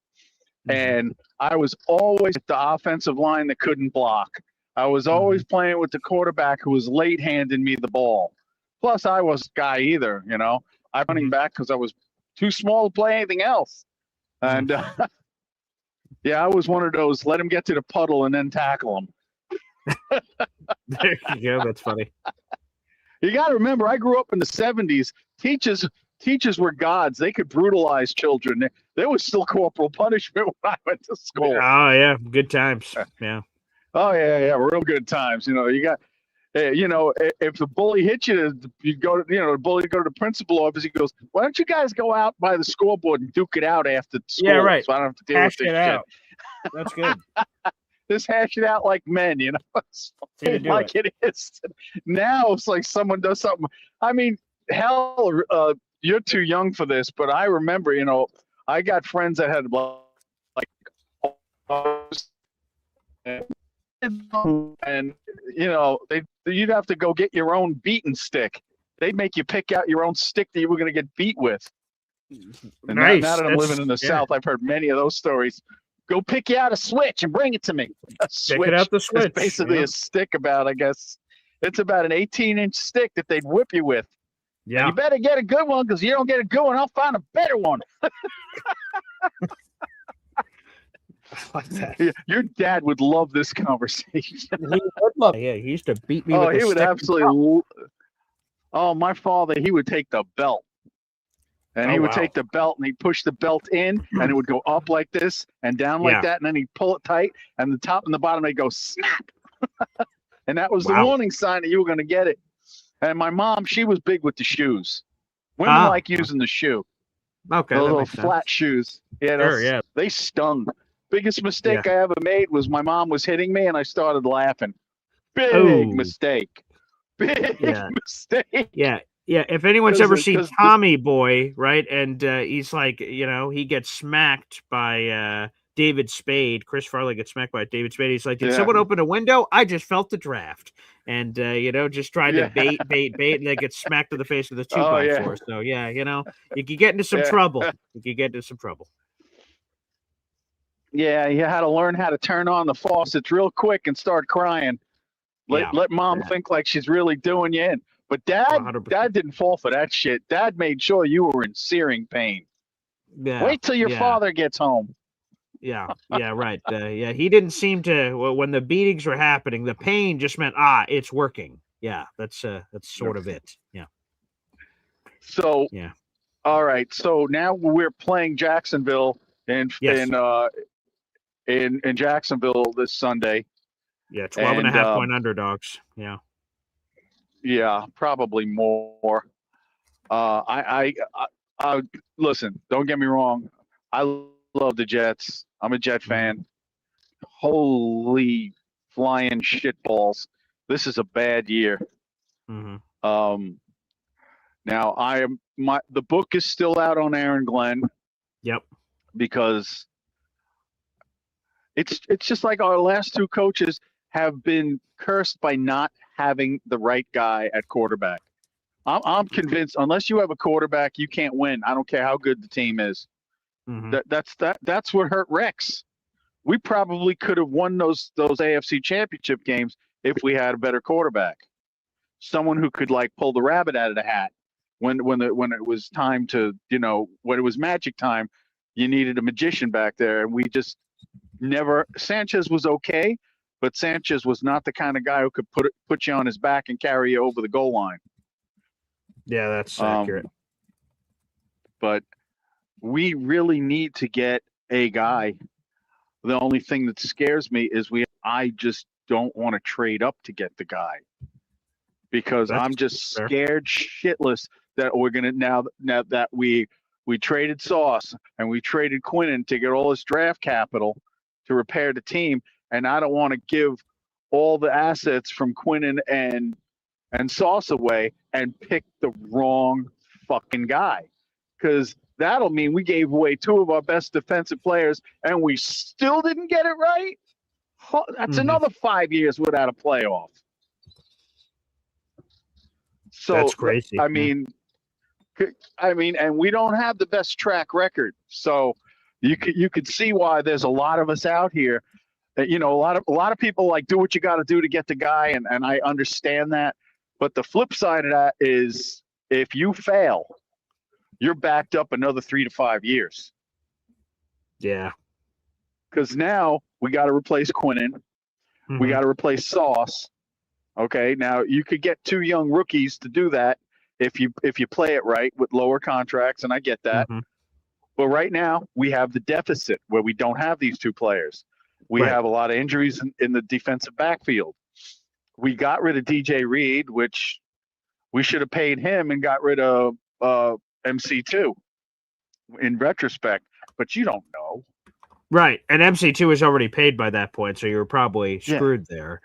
And I was always at the offensive line that couldn't block. I was always playing with the quarterback who was late handing me the ball. Plus, I wasn't a guy either, you know. I'm running back because I was too small to play anything else. And, yeah, I was one of those, let him get to the puddle and then tackle him. There you go. That's funny. You got to remember, I grew up in the 70s. Teachers were gods. They could brutalize children. There was still corporal punishment when I went to school. Oh, yeah. Good times. Yeah. Oh, yeah. Real good times. You know, you got, you know, if the bully hit you, you go to, you know, the bully go to the principal office. He goes, why don't you guys go out by the scoreboard and duke it out after school? Yeah, right. So I don't have to deal Hash with this it out. shit. That's good. Just hash it out like men, you know, like it is. Now it's like someone does something. I mean, hell, you're too young for this, but I remember, you know, I got friends that had like, and you know, you'd have to go get your own beating stick. They'd make you pick out your own stick that you were going to get beat with. And Nice. now that I'm living in the South, I've heard many of those stories. Go pick you out a switch and bring it to me. A switch. Pick it out the switch. It's basically a stick about, I guess, it's about an 18-inch stick that they'd whip you with. Yeah. And you better get a good one because you don't get a good one, I'll find a better one. Like that. Your dad would love this conversation. He would love it. Yeah, he used to beat me with he a would stick. absolutely. Oh, my father, he would take the belt. And he would take the belt and he'd push the belt in and it would go up like this and down like that. And then he'd pull it tight and the top and the bottom, they'd go snap. And that was the warning sign that you were going to get it. And my mom, she was big with the shoes. Women like using the shoe. Okay. Those little flat shoes. Yeah, Sure, they stung. Biggest mistake I ever made was my mom was hitting me and I started laughing. Big mistake. Big mistake. Yeah. Yeah, if anyone's ever seen Tommy Boy, right, and he's like, you know, he gets smacked by David Spade. Chris Farley gets smacked by David Spade. He's like, did someone open a window? I just felt the draft. And, you know, just trying to bait, and then get smacked in the face with a 2x4. So, yeah, you know, you could get into some trouble. You could get into some trouble. Yeah, you had to learn how to turn on the faucets real quick and start crying. Let mom think like she's really doing you in. But dad didn't fall for that shit. Dad made sure you were in searing pain. Yeah. Wait till your father gets home. Yeah, right. Yeah, he didn't seem to. When the beatings were happening, the pain just meant it's working. Yeah, that's sort of it. Yeah. So all right. So now we're playing Jacksonville in Jacksonville this Sunday. Yeah, 12.5 point underdogs. Yeah. Yeah, probably more. I listen, don't get me wrong. I love the Jets. I'm a Jet fan. Holy flying shitballs. This is a bad year. Now the book is still out on Aaron Glenn. Yep. Because it's just like our last two coaches have been cursed by not having the right guy at quarterback. I'm convinced unless you have a quarterback, you can't win. I don't care how good the team is. That's what hurt Rex. We probably could have won those AFC championship games if we had a better quarterback. Someone who could like pull the rabbit out of the hat when it was time to, you know, when it was magic time, you needed a magician back there. And we just never. Sanchez was okay, but Sanchez was not the kind of guy who could put you on his back and carry you over the goal line. Yeah, that's accurate. But we really need to get a guy. The only thing that scares me is I just don't want to trade up to get the guy because I'm just scared shitless that we're gonna now that we traded Sauce and we traded Quinnen to get all this draft capital to repair the team, and I don't want to give all the assets from Quinnen and Sauce away and pick the wrong fucking guy, because that'll mean we gave away 2 of our best defensive players and we still didn't get it right. That's another 5 years without a playoff. So That's crazy. I mean, and we don't have the best track record. So you could see why there's a lot of us out here. You know, a lot of people like do what you got to do to get the guy, and I understand that. But the flip side of that is if you fail, you're backed up another 3 to 5 years. Yeah. Because now we got to replace Quinnen. We got to replace Sauce. Okay, now you could get 2 young rookies to do that if you play it right with lower contracts, and I get that. But right now we have the deficit where we don't have these 2 players. We have a lot of injuries in the defensive backfield. We got rid of DJ Reed, which we should have paid him and got rid of MC2 in retrospect, but you don't know. Right. And MC2 was already paid by that point, so you're probably screwed there.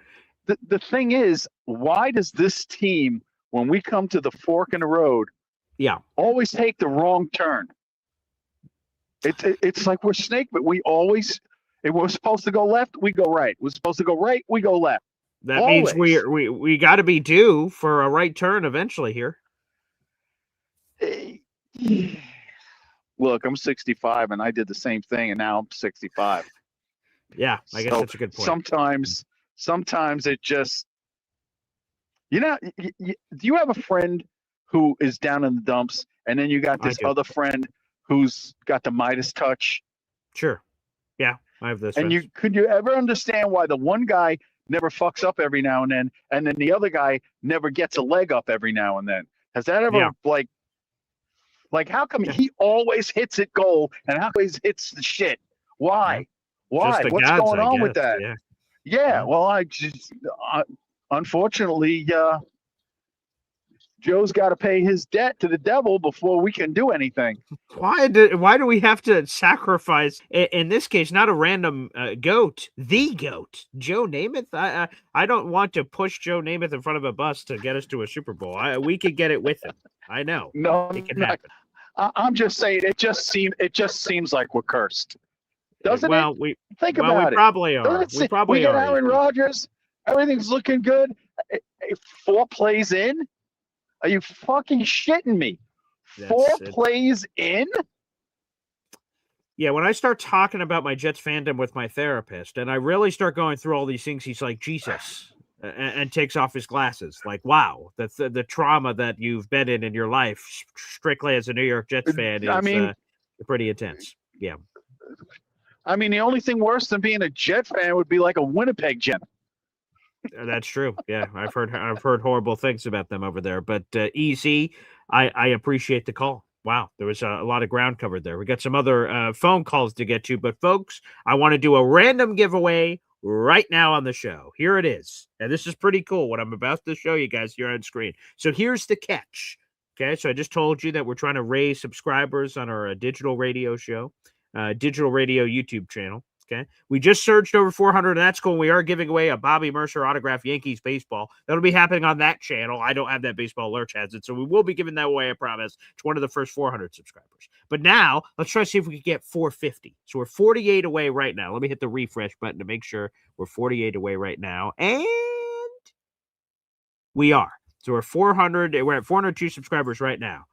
The thing is, why does this team, when we come to the fork in the road, always take the wrong turn? It's like we're snake, but we always, if we're supposed to go left, we go right. We're supposed to go right, we go left. That means we got to be due for a right turn eventually here. Look, I'm 65 and I did the same thing, and now I'm 65. Yeah, I guess that's a good point. Sometimes it just, do you have a friend who is down in the dumps, and then you got this other friend who's got the Midas touch? Sure. Yeah, I have this. And could you ever understand why the one guy never fucks up every now and then the other guy never gets a leg up every now and then? Has that ever like how come he always hits it goal and how always hits the shit? Why? Why? What's going on with that? Yeah. Well, I just unfortunately Joe's got to pay his debt to the devil before we can do anything. Why do we have to sacrifice, in this case, not a random goat, the GOAT, Joe Namath? I don't want to push Joe Namath in front of a bus to get us to a Super Bowl. We could get it with him. I know. No, it can happen. I'm just saying it just seems like we're cursed. Doesn't it? Think about it. We probably are. We got Aaron Rodgers. Everything's looking good. 4 plays in. Are you fucking shitting me? 4 plays in? Yeah, when I start talking about my Jets fandom with my therapist, and I really start going through all these things, he's like, Jesus, and takes off his glasses. Like, wow, the trauma that you've been in your life, strictly as a New York Jets fan, is pretty intense. Yeah. I mean, the only thing worse than being a Jet fan would be like a Winnipeg Jet. That's true. Yeah, I've heard horrible things about them over there. But EC, I appreciate the call. Wow, there was a lot of ground covered there. We got some other phone calls to get to, but folks, I want to do a random giveaway right now on the show. Here it is, and this is pretty cool. What I'm about to show you guys here on screen. So here's the catch. Okay, so I just told you that we're trying to raise subscribers on our digital radio show, digital radio YouTube channel. Okay, we just surged over 400, and that's cool. We are giving away a Bobby Mercer autographed Yankees baseball. That'll be happening on that channel. I don't have that baseball. Lurch has it, so we will be giving that away, I promise, to one of the first 400 subscribers. But now, let's try to see if we can get 450. So we're 48 away right now. Let me hit the refresh button to make sure we're 48 away right now. And we are. So we're 400. We're at 402 subscribers right now.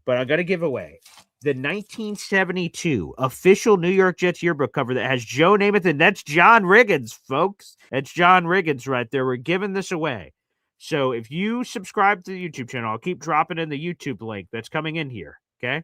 But I'm going to give away the 1972 official New York Jets yearbook cover that has Joe Namath, and that's John Riggins, folks. That's John Riggins right there. We're giving this away. So if you subscribe to the YouTube channel, I'll keep dropping in the YouTube link that's coming in here, okay?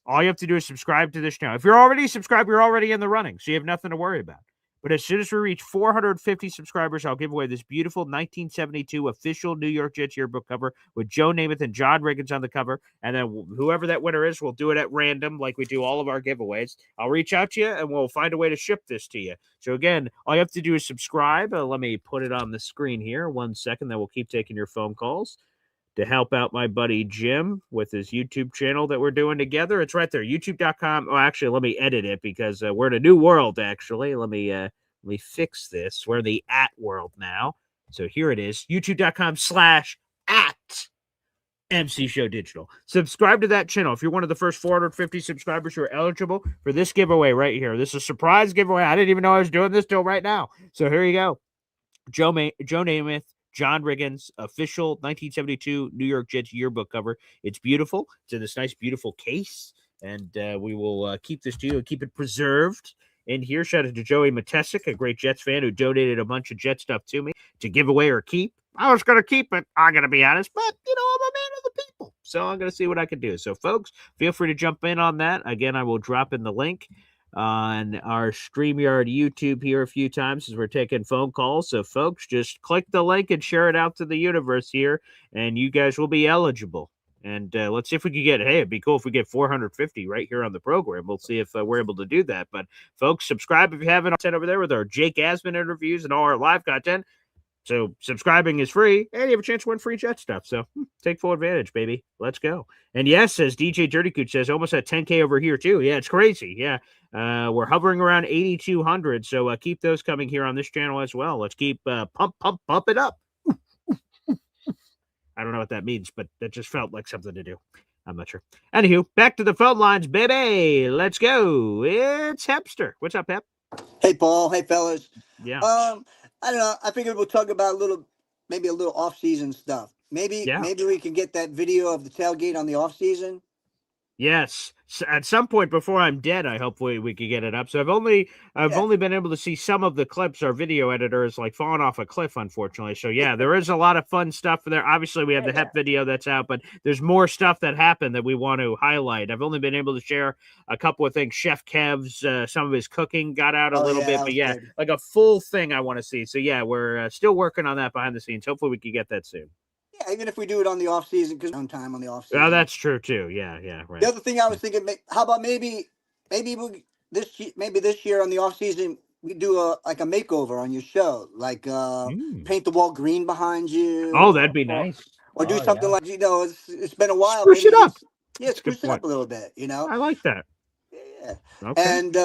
All you have to do is subscribe to this channel. If you're already subscribed, you're already in the running, so you have nothing to worry about. But as soon as we reach 450 subscribers, I'll give away this beautiful 1972 official New York Jets yearbook cover with Joe Namath and John Riggins on the cover. And then whoever that winner is, we'll do it at random like we do all of our giveaways. I'll reach out to you, and we'll find a way to ship this to you. So, again, all you have to do is subscribe. Let me put it on the screen here. 1 second, then we'll keep taking your phone calls to help out my buddy Jim with his YouTube channel that we're doing together. It's right there, youtube.com. Oh, actually, let me edit it because we're in a new world, actually. Let me fix this. We're in the @ world now. So here it is, youtube.com/@ MC Show Digital. Subscribe to that channel. If you're one of the first 450 subscribers who are eligible for this giveaway right here. This is a surprise giveaway. I didn't even know I was doing this till right now. So here you go. Joe Namath, John Riggins, official 1972 New York Jets yearbook cover. It's beautiful. It's in this nice, beautiful case. And we will keep this to you and keep it preserved. And here, shout out to Joey Matesic, a great Jets fan who donated a bunch of Jet stuff to me to give away or keep. I was going to keep it, I'm going to be honest, but, I'm a man of the people, so I'm going to see what I can do. So, folks, feel free to jump in on that. Again, I will drop in the link on our StreamYard YouTube here a few times as we're taking phone calls. So, folks, just click the link and share it out to the universe here, and you guys will be eligible. And let's see if we can get, it'd be cool if we get 450 right here on the program. We'll see if we're able to do that. But, folks, subscribe if you haven't. Sent over there with our Jake Asman interviews and all our live content. So subscribing is free, and you have a chance to win free Jet stuff. So take full advantage, baby. Let's go. And yes, as DJ Dirty Cooch says, almost at 10K over here too. Yeah, it's crazy. Yeah, we're hovering around 8,200. So keep those coming here on this channel as well. Let's keep pump it up. I don't know what that means, but that just felt like something to do. I'm not sure. Anywho, back to the phone lines, baby. Let's go. It's Hepster. What's up, Hep? Hey, Paul. Hey, fellas. Yeah. I don't know. I figured we'll talk about maybe a little off-season stuff. Maybe we can get that video of the tailgate on the off-season. Yes, at some point before I'm dead, I hope we could get it up. So I've only been able to see some of the clips. Our video editor is like falling off a cliff, unfortunately. So yeah, there is a lot of fun stuff there. Obviously, we have the Hep video that's out, but there's more stuff that happened that we want to highlight. I've only been able to share a couple of things. Chef Kev's some of his cooking got out a little bit, but yeah, good. Like a full thing I want to see. So yeah, we're still working on that behind the scenes. Hopefully, we can get that soon. Yeah, even if we do it on the off season, because on time on the off season. Oh, that's true too. Yeah, right. The other thing I was thinking, how about maybe this year on the off season we do a makeover on your show, like paint the wall green behind you. Oh, that'd be nice. Or do something like it's been a while. Spruce it up. Spruce it up a little bit. I like that. Yeah. Okay. And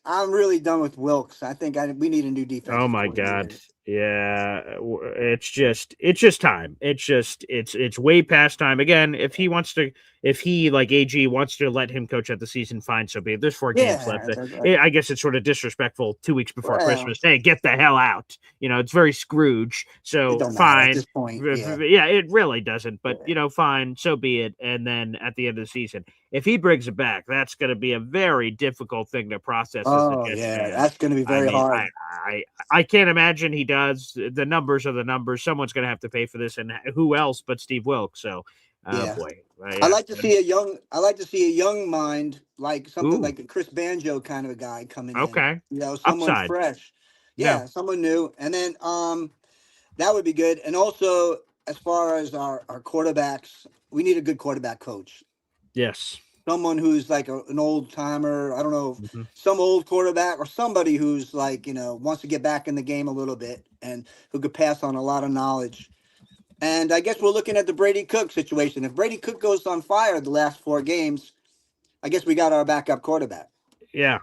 I'm really done with Wilkes. I think we need a new defense. Oh my God. Yeah, it's just time. It's way past time. Again, if he like AG wants to let him coach out the season, fine, so be it. There's 4 games left. I guess it's sort of disrespectful 2 weeks before Christmas. Hey, get the hell out. It's very Scrooge. So fine. At this point, yeah, it really doesn't. But fine, so be it. And then at the end of the season, if he brings it back, that's going to be a very difficult thing to process. Oh yeah, that's going to be very hard. I can't imagine he does. The numbers are the numbers. Someone's going to have to pay for this, and who else but Steve Wilkes? So, boy, I like to see a young mind, like something like a Chris Banjo kind of a guy coming in. Okay, someone Upside. Fresh. Yeah, someone new, and then that would be good. And also, as far as our quarterbacks, we need a good quarterback coach. Yes. Someone who's like an old timer. I don't know, some old quarterback or somebody who's like, wants to get back in the game a little bit and who could pass on a lot of knowledge. And I guess we're looking at the Brady Cook situation. If Brady Cook goes on fire the last 4 games, I guess we got our backup quarterback. Yeah,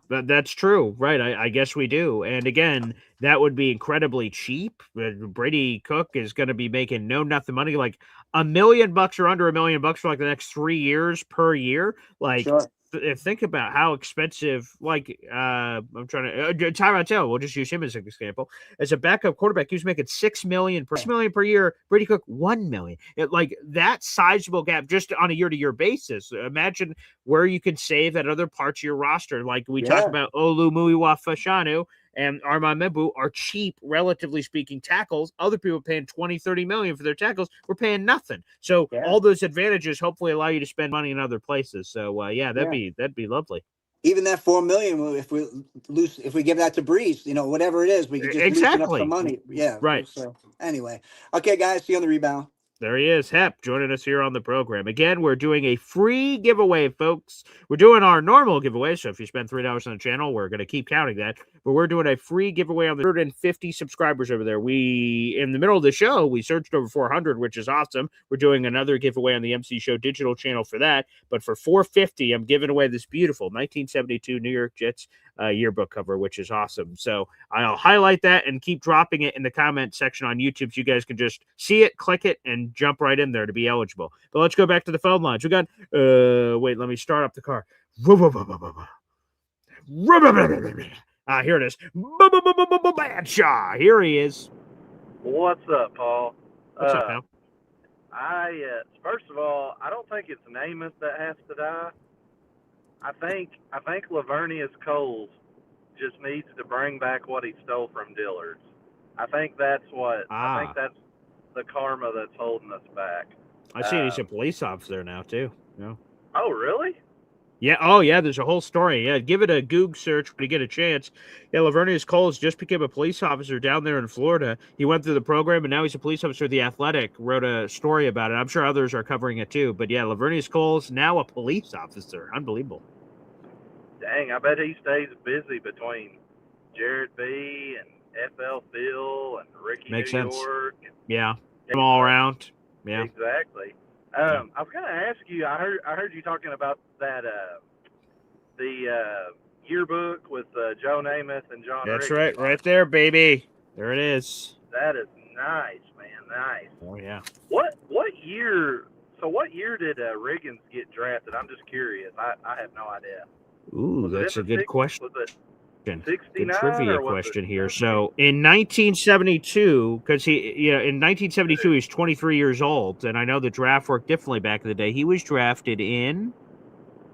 that's true. Right. I guess we do. And again, that would be incredibly cheap. Brady Cook is going to be making nothing money, like $1 million or under $1 million for like the next 3 years per year. Like, sure. Think about how expensive, like, I'm trying to, Tyrod Taylor, we'll just use him as an example. As a backup quarterback, he was making $6 million per year. Brady Cook, $1 million. Like, that sizable gap just on a year-to-year basis. Imagine where you can save at other parts of your roster. Like we talked about Olu Muiwa-Fashanu and Armand Membu are cheap, relatively speaking, tackles. Other people paying $20-30 million for their tackles. We're paying nothing. So all those advantages hopefully allow you to spend money in other places. So that'd be lovely. Even that $4 million, if we give that to Breeze, whatever it is, we can just loosen up some money. Yeah, right. So anyway, okay, guys, see you on the rebound. There he is, Hep, joining us here on the program. Again, we're doing a free giveaway, folks. We're doing our normal giveaway, so if you spend $3 on the channel, we're going to keep counting that. But we're doing a free giveaway on the 150 subscribers over there. In the middle of the show, we searched over 400, which is awesome. We're doing another giveaway on the MC Show digital channel for that. But for 450, I'm giving away this beautiful 1972 New York Jets yearbook cover, which is awesome. So I'll highlight that and keep dropping it in the comment section on YouTube so you guys can just see it, click it, and can jump right in there to be eligible. But let's go back to the phone lines. We got, wait, let me start up the car. Here it is. Badshaw. Here he is. What's up, Paul? What's up, pal? First of all, I don't think it's Namath that has to die. I think Lavernius Coles just needs to bring back what he stole from Dillard's. I think that's the karma that's holding us back. I see he's a police officer now too. Yeah. Oh, really? Yeah. Oh, yeah. There's a whole story. Yeah. Give it a Goog search when you get a chance. Yeah. Lavernius Coles just became a police officer down there in Florida. He went through the program, and now he's a police officer. The Athletic wrote a story about it. I'm sure others are covering it too. But yeah, Lavernius Coles now a police officer. Unbelievable. Dang, I bet he stays busy between Jared B. and FL Phil and Ricky Makes New sense. York. Yeah. Them all around. Yeah. Exactly. I was going to ask you. I heard you talking about that the yearbook with Joe Namath and John. That's Ricketts. right there, baby. There it is. That is nice, man. Nice. Oh yeah. What year? So what year did Riggins get drafted? I'm just curious. I have no idea. Ooh, that's a good question. Was it Good 69 trivia or was question it here. So in 1972, because in 1972 he's 23 years old, and I know the draft worked differently back in the day. He was drafted in.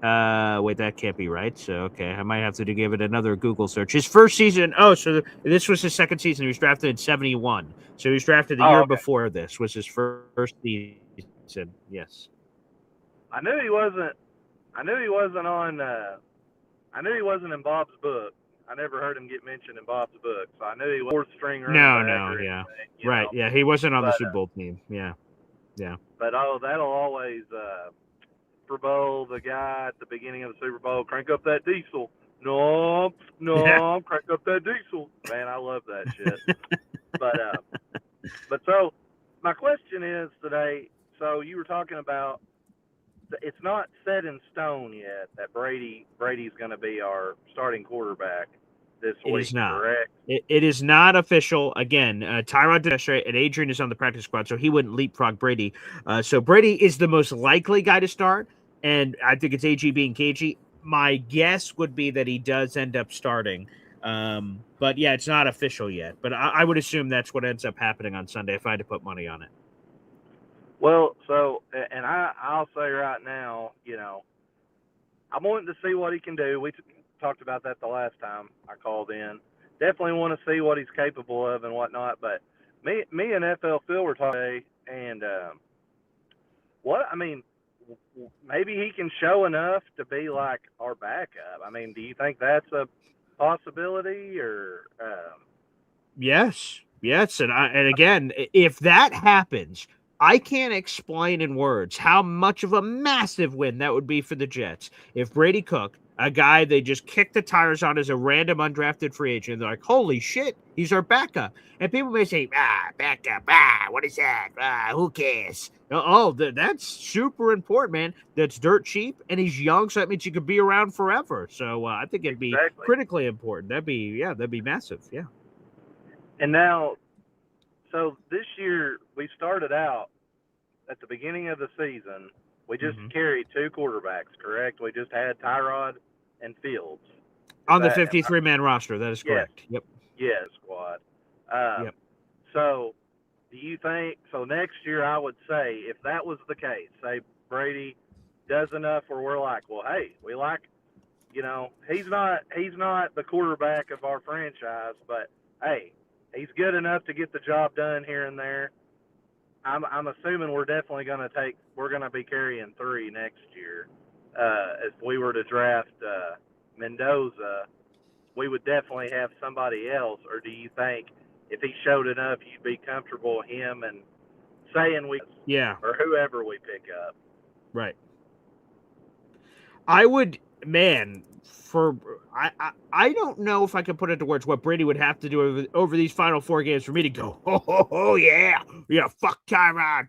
Wait, that can't be right. So okay, I might have to give it another Google search. His first season. Oh, so this was his second season. He was drafted in 71. So he was drafted the year before this was his first season. Yes. I knew he wasn't on. I knew he wasn't in Bob's book. I never heard him get mentioned in Bob's book, so I knew he was fourth string running back. Yeah, anything, right. know? Yeah, he wasn't on the Super Bowl team. Yeah. But that'll always Super Bowl the guy at the beginning of the Super Bowl, crank up that diesel. No, crank up that diesel. Man, I love that shit. but so my question is today. So you were talking about. It's not set in stone yet that Brady's going to be our starting quarterback this week. It is not. Correct? It is not official. Again, Tyrod did yesterday, and Adrian is on the practice squad, so he wouldn't leapfrog Brady. So Brady is the most likely guy to start, and I think it's AG being cagey. My guess would be that he does end up starting. But yeah, it's not official yet. But I would assume that's what ends up happening on Sunday if I had to put money on it. Well, so, and I'll say right now, I'm wanting to see what he can do. We talked about that the last time I called in. Definitely want to see what he's capable of and whatnot. But me and FL Phil were talking today, and maybe he can show enough to be like our backup. I mean, do you think that's a possibility or? Yes, and again, if that happens. I can't explain in words how much of a massive win that would be for the Jets if Brady Cook, a guy they just kicked the tires on as a random undrafted free agent, they're like, holy shit, he's our backup. And people may say, backup, what is that? Who cares? That's super important, man. That's dirt cheap, and he's young, so that means he could be around forever. So I think it'd be critically important. That'd be massive, yeah. And now, so this year we started out at the beginning of the season. We just carried two quarterbacks, correct? We just had Tyrod and Fields on the 53-man roster. That is correct. Yes. Yes, squad. Yep. So, do you think so? Next year, I would say if that was the case, say Brady does enough where we're like, well, hey, we like, he's not the quarterback of our franchise, but hey. He's good enough to get the job done here and there. I'm assuming we're definitely going to be carrying three next year. If we were to draft Mendoza, we would definitely have somebody else. Or do you think if he showed enough, you'd be comfortable him and saying or whoever we pick up? Right. I would, man. I don't know if I can put it into words what Brady would have to do over these final four games for me to go, yeah, fuck Tyrod,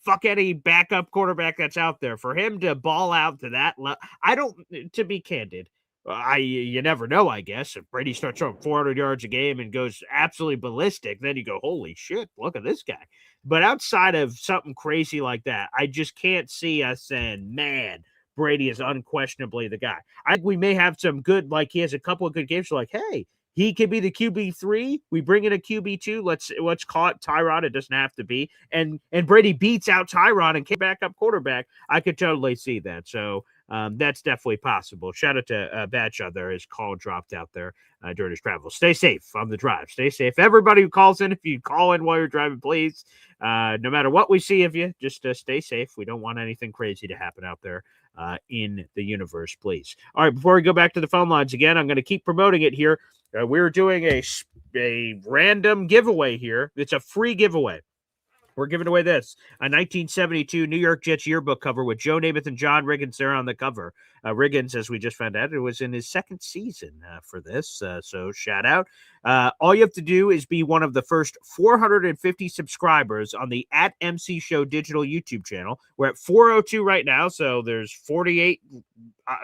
fuck any backup quarterback that's out there. For him to ball out to that level, to be candid, You never know, I guess. If Brady starts throwing 400 yards a game and goes absolutely ballistic, then you go, holy shit, look at this guy. But outside of something crazy like that, I just can't see us saying, man, Brady is unquestionably the guy. I think we may have some good, like he has a couple of good games. Like, hey, he could be the QB3. We bring in a QB2. Let's call it Tyrod. It doesn't have to be. And Brady beats out Tyrod and came back up quarterback. I could totally see that. So that's definitely possible. Shout out to Badshaw there. His call dropped out there during his travel. Stay safe on the drive. Stay safe. Everybody who calls in, if you call in while you're driving, please, no matter what we see of you, just stay safe. We don't want anything crazy to happen out there in the universe, please. All right, before we go back to the phone lines again, I'm going to keep promoting it here. We're doing a random giveaway here. It's a free giveaway. We're giving away this, a 1972 New York Jets yearbook cover with Joe Namath and John Riggins there on the cover. Riggins, as we just found out, it was in his second season for this, so shout out. All you have to do is be one of the first 450 subscribers on the @MC Show digital YouTube channel. We're at 402 right now, so there's 48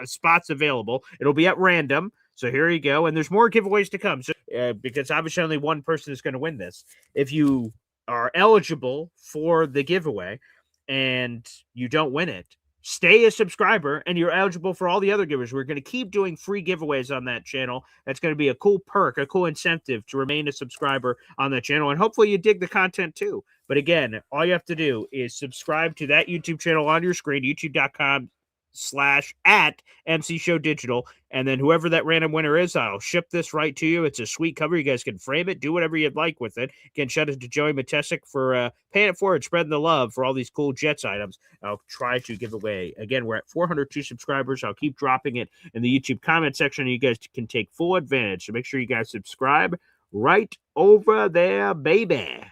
spots available. It'll be at random. So here you go. And there's more giveaways to come. So, because obviously only one person is going to win this. If you are eligible for the giveaway and you don't win it, stay a subscriber and you're eligible for all the other givers. We're going to keep doing free giveaways on that channel. That's going to be a cool perk, a cool incentive to remain a subscriber on that channel. And hopefully you dig the content too. But again, all you have to do is subscribe to that YouTube channel on your screen, youtube.com/@MC Show Digital. And then whoever that random winner is, I'll ship this right to you. It's a sweet cover. You guys can frame it, do whatever you'd like with it. Again, shout out to Joey Matesic for paying it forward, spreading the love for all these cool Jets items. I'll try to give away. Again, we're at 402 subscribers. I'll keep dropping it in the YouTube comment section. You guys can take full advantage. So make sure you guys subscribe right over there, baby.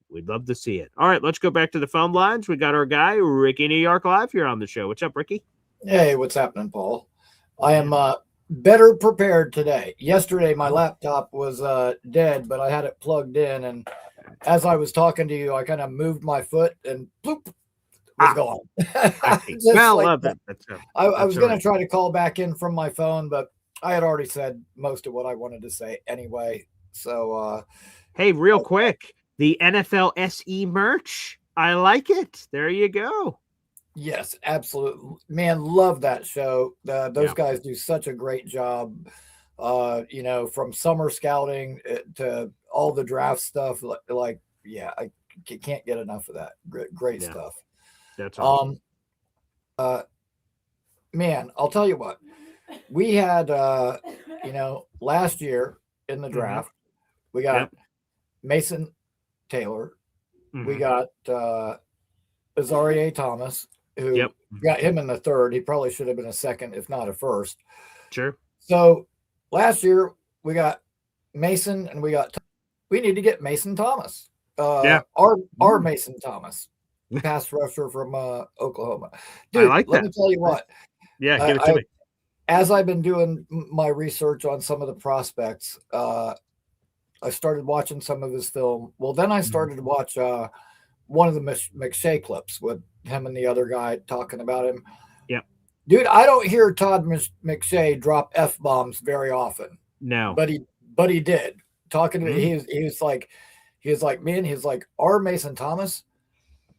We'd love to see it. All right, let's go back to the phone lines. We got our guy, Ricky New York, live here on the show. What's up, Ricky? Hey, what's happening, Paul? I am better prepared today. Yesterday, my laptop was dead, but I had it plugged in. And as I was talking to you, I kind of moved my foot and bloop, was gone. Well, love that. I was going to try to call back in from my phone, but I had already said most of what I wanted to say anyway. So, hey, real quick, the NFL SE merch. I like it. There you go. Yes, absolutely. Man, love that show. Those guys do such a great job. From summer scouting to all the draft stuff. I can't get enough of that. Great stuff. That's awesome. Man, I'll tell you what. We had, last year in the draft, we got Mason Taylor. We got Azarie Thomas, who got him in the third. He probably should have been a second, if not a first. Sure. So last year we got Mason and we need to get Mason Thomas. Our Mason Thomas, pass rusher from Oklahoma. Dude, I like let that. me tell you what. Yeah, give it to me. As I've been doing my research on some of the prospects, I started watching some of his film. Well, then I started to watch one of the McShay clips with him and the other guy talking about him. Yeah. Dude, I don't hear Todd McShay drop F-bombs very often. No. But he did. Talking to me, he was like, man, he's like, our Mason Thomas,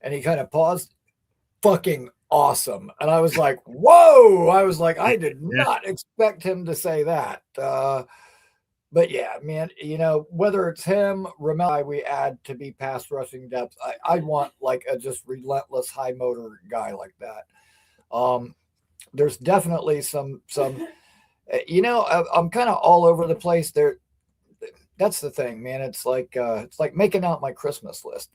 and he kind of paused, fucking awesome. And I was like, whoa. I was like, I did not expect him to say that. But yeah, man, whether it's him, Ramel, we add to be pass rushing depth. I want like a just relentless high motor guy like that. There's definitely some, I'm kind of all over the place there. That's the thing, man. It's like making out my Christmas list.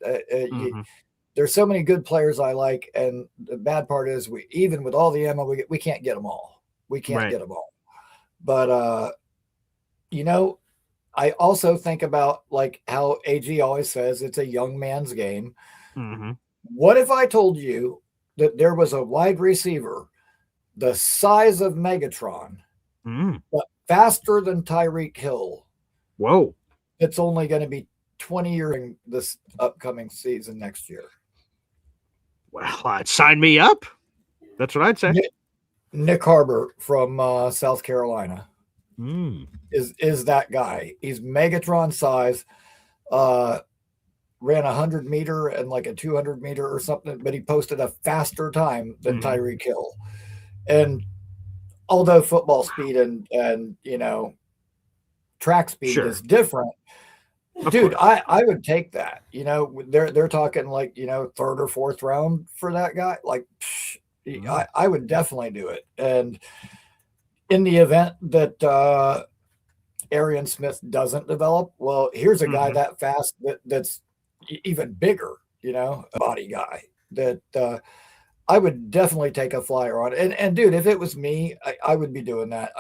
There's so many good players I like. And the bad part is even with all the ammo, we can't get them all. We can't get them all. But, I also think about like how AG always says it's a young man's game. What if I told you that there was a wide receiver the size of Megatron, but faster than Tyreek Hill? Whoa. It's only going to be 20 years in this upcoming season next year. Well, sign me up. That's what I'd say. Nick Harbor from South Carolina. is that guy. He's Megatron size. Ran 100-meter and like a 200-meter or something, but he posted a faster time than Tyreek Hill. And although football speed and track speed is different, dude, I would take that. They're talking like, third or fourth round for that guy. Like, I would definitely do it. And in the event that Arian Smith doesn't develop, well, here's a guy that fast that's even bigger, body guy that I would definitely take a flyer on. And dude, if it was me, I would be doing that.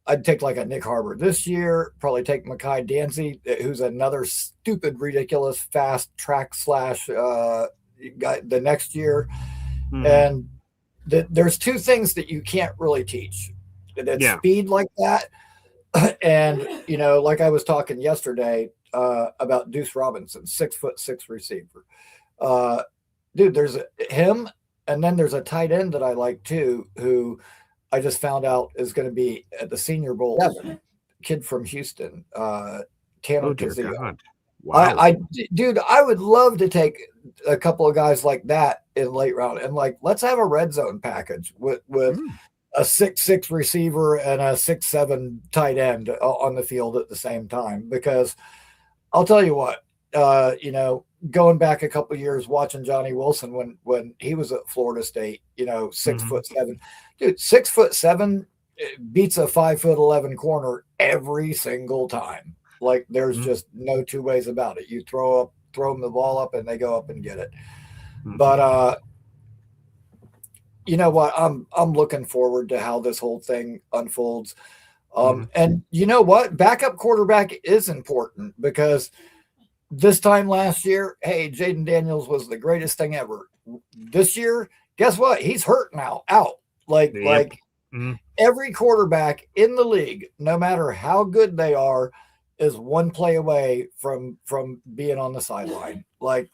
I'd take like a Nick Harbor this year, probably take Makai Danzy, who's another stupid, ridiculous, fast track slash guy the next year. And there's two things that you can't really teach. That's speed like that. And, like I was talking yesterday about Deuce Robinson, 6'6" receiver. Dude, there's him, and then there's a tight end that I like too, who I just found out is going to be at the Senior Bowl. Kid from Houston, Tanner Kazio. Wow. Dude, I would love to take a couple of guys like that in late round, and like let's have a red zone package with a 6'6" receiver and a 6'7" tight end on the field at the same time. Because I'll tell you what, going back a couple of years watching Johnny Wilson when he was at Florida State, 6'7", dude, 6'7" beats a 5'11" corner every single time. Like there's just no two ways about it. You throw them the ball up and they go up and get it. But you know what? I'm looking forward to how this whole thing unfolds. And you know what? Backup quarterback is important because this time last year, hey, Jaden Daniels was the greatest thing ever. This year, guess what? He's hurt now, out. Like every quarterback in the league, no matter how good they are, is one play away from being on the sideline. Like,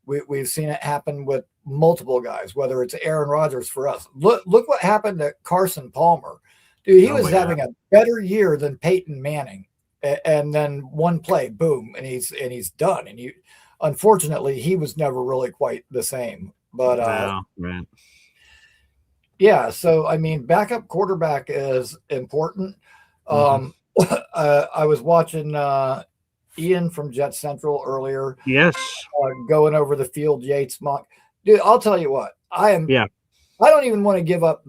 we've seen it happen with multiple guys, whether it's Aaron Rodgers for us. Look what happened to Carson Palmer. Dude, he was having a better year than Peyton Manning. And then one play, boom, and he's done. And unfortunately, he was never really quite the same. But yeah, so I mean, backup quarterback is important. I was watching Ian from Jet Central earlier. Yes, going over the Field Yates mock. Dude, I'll tell you what, I don't even want to give up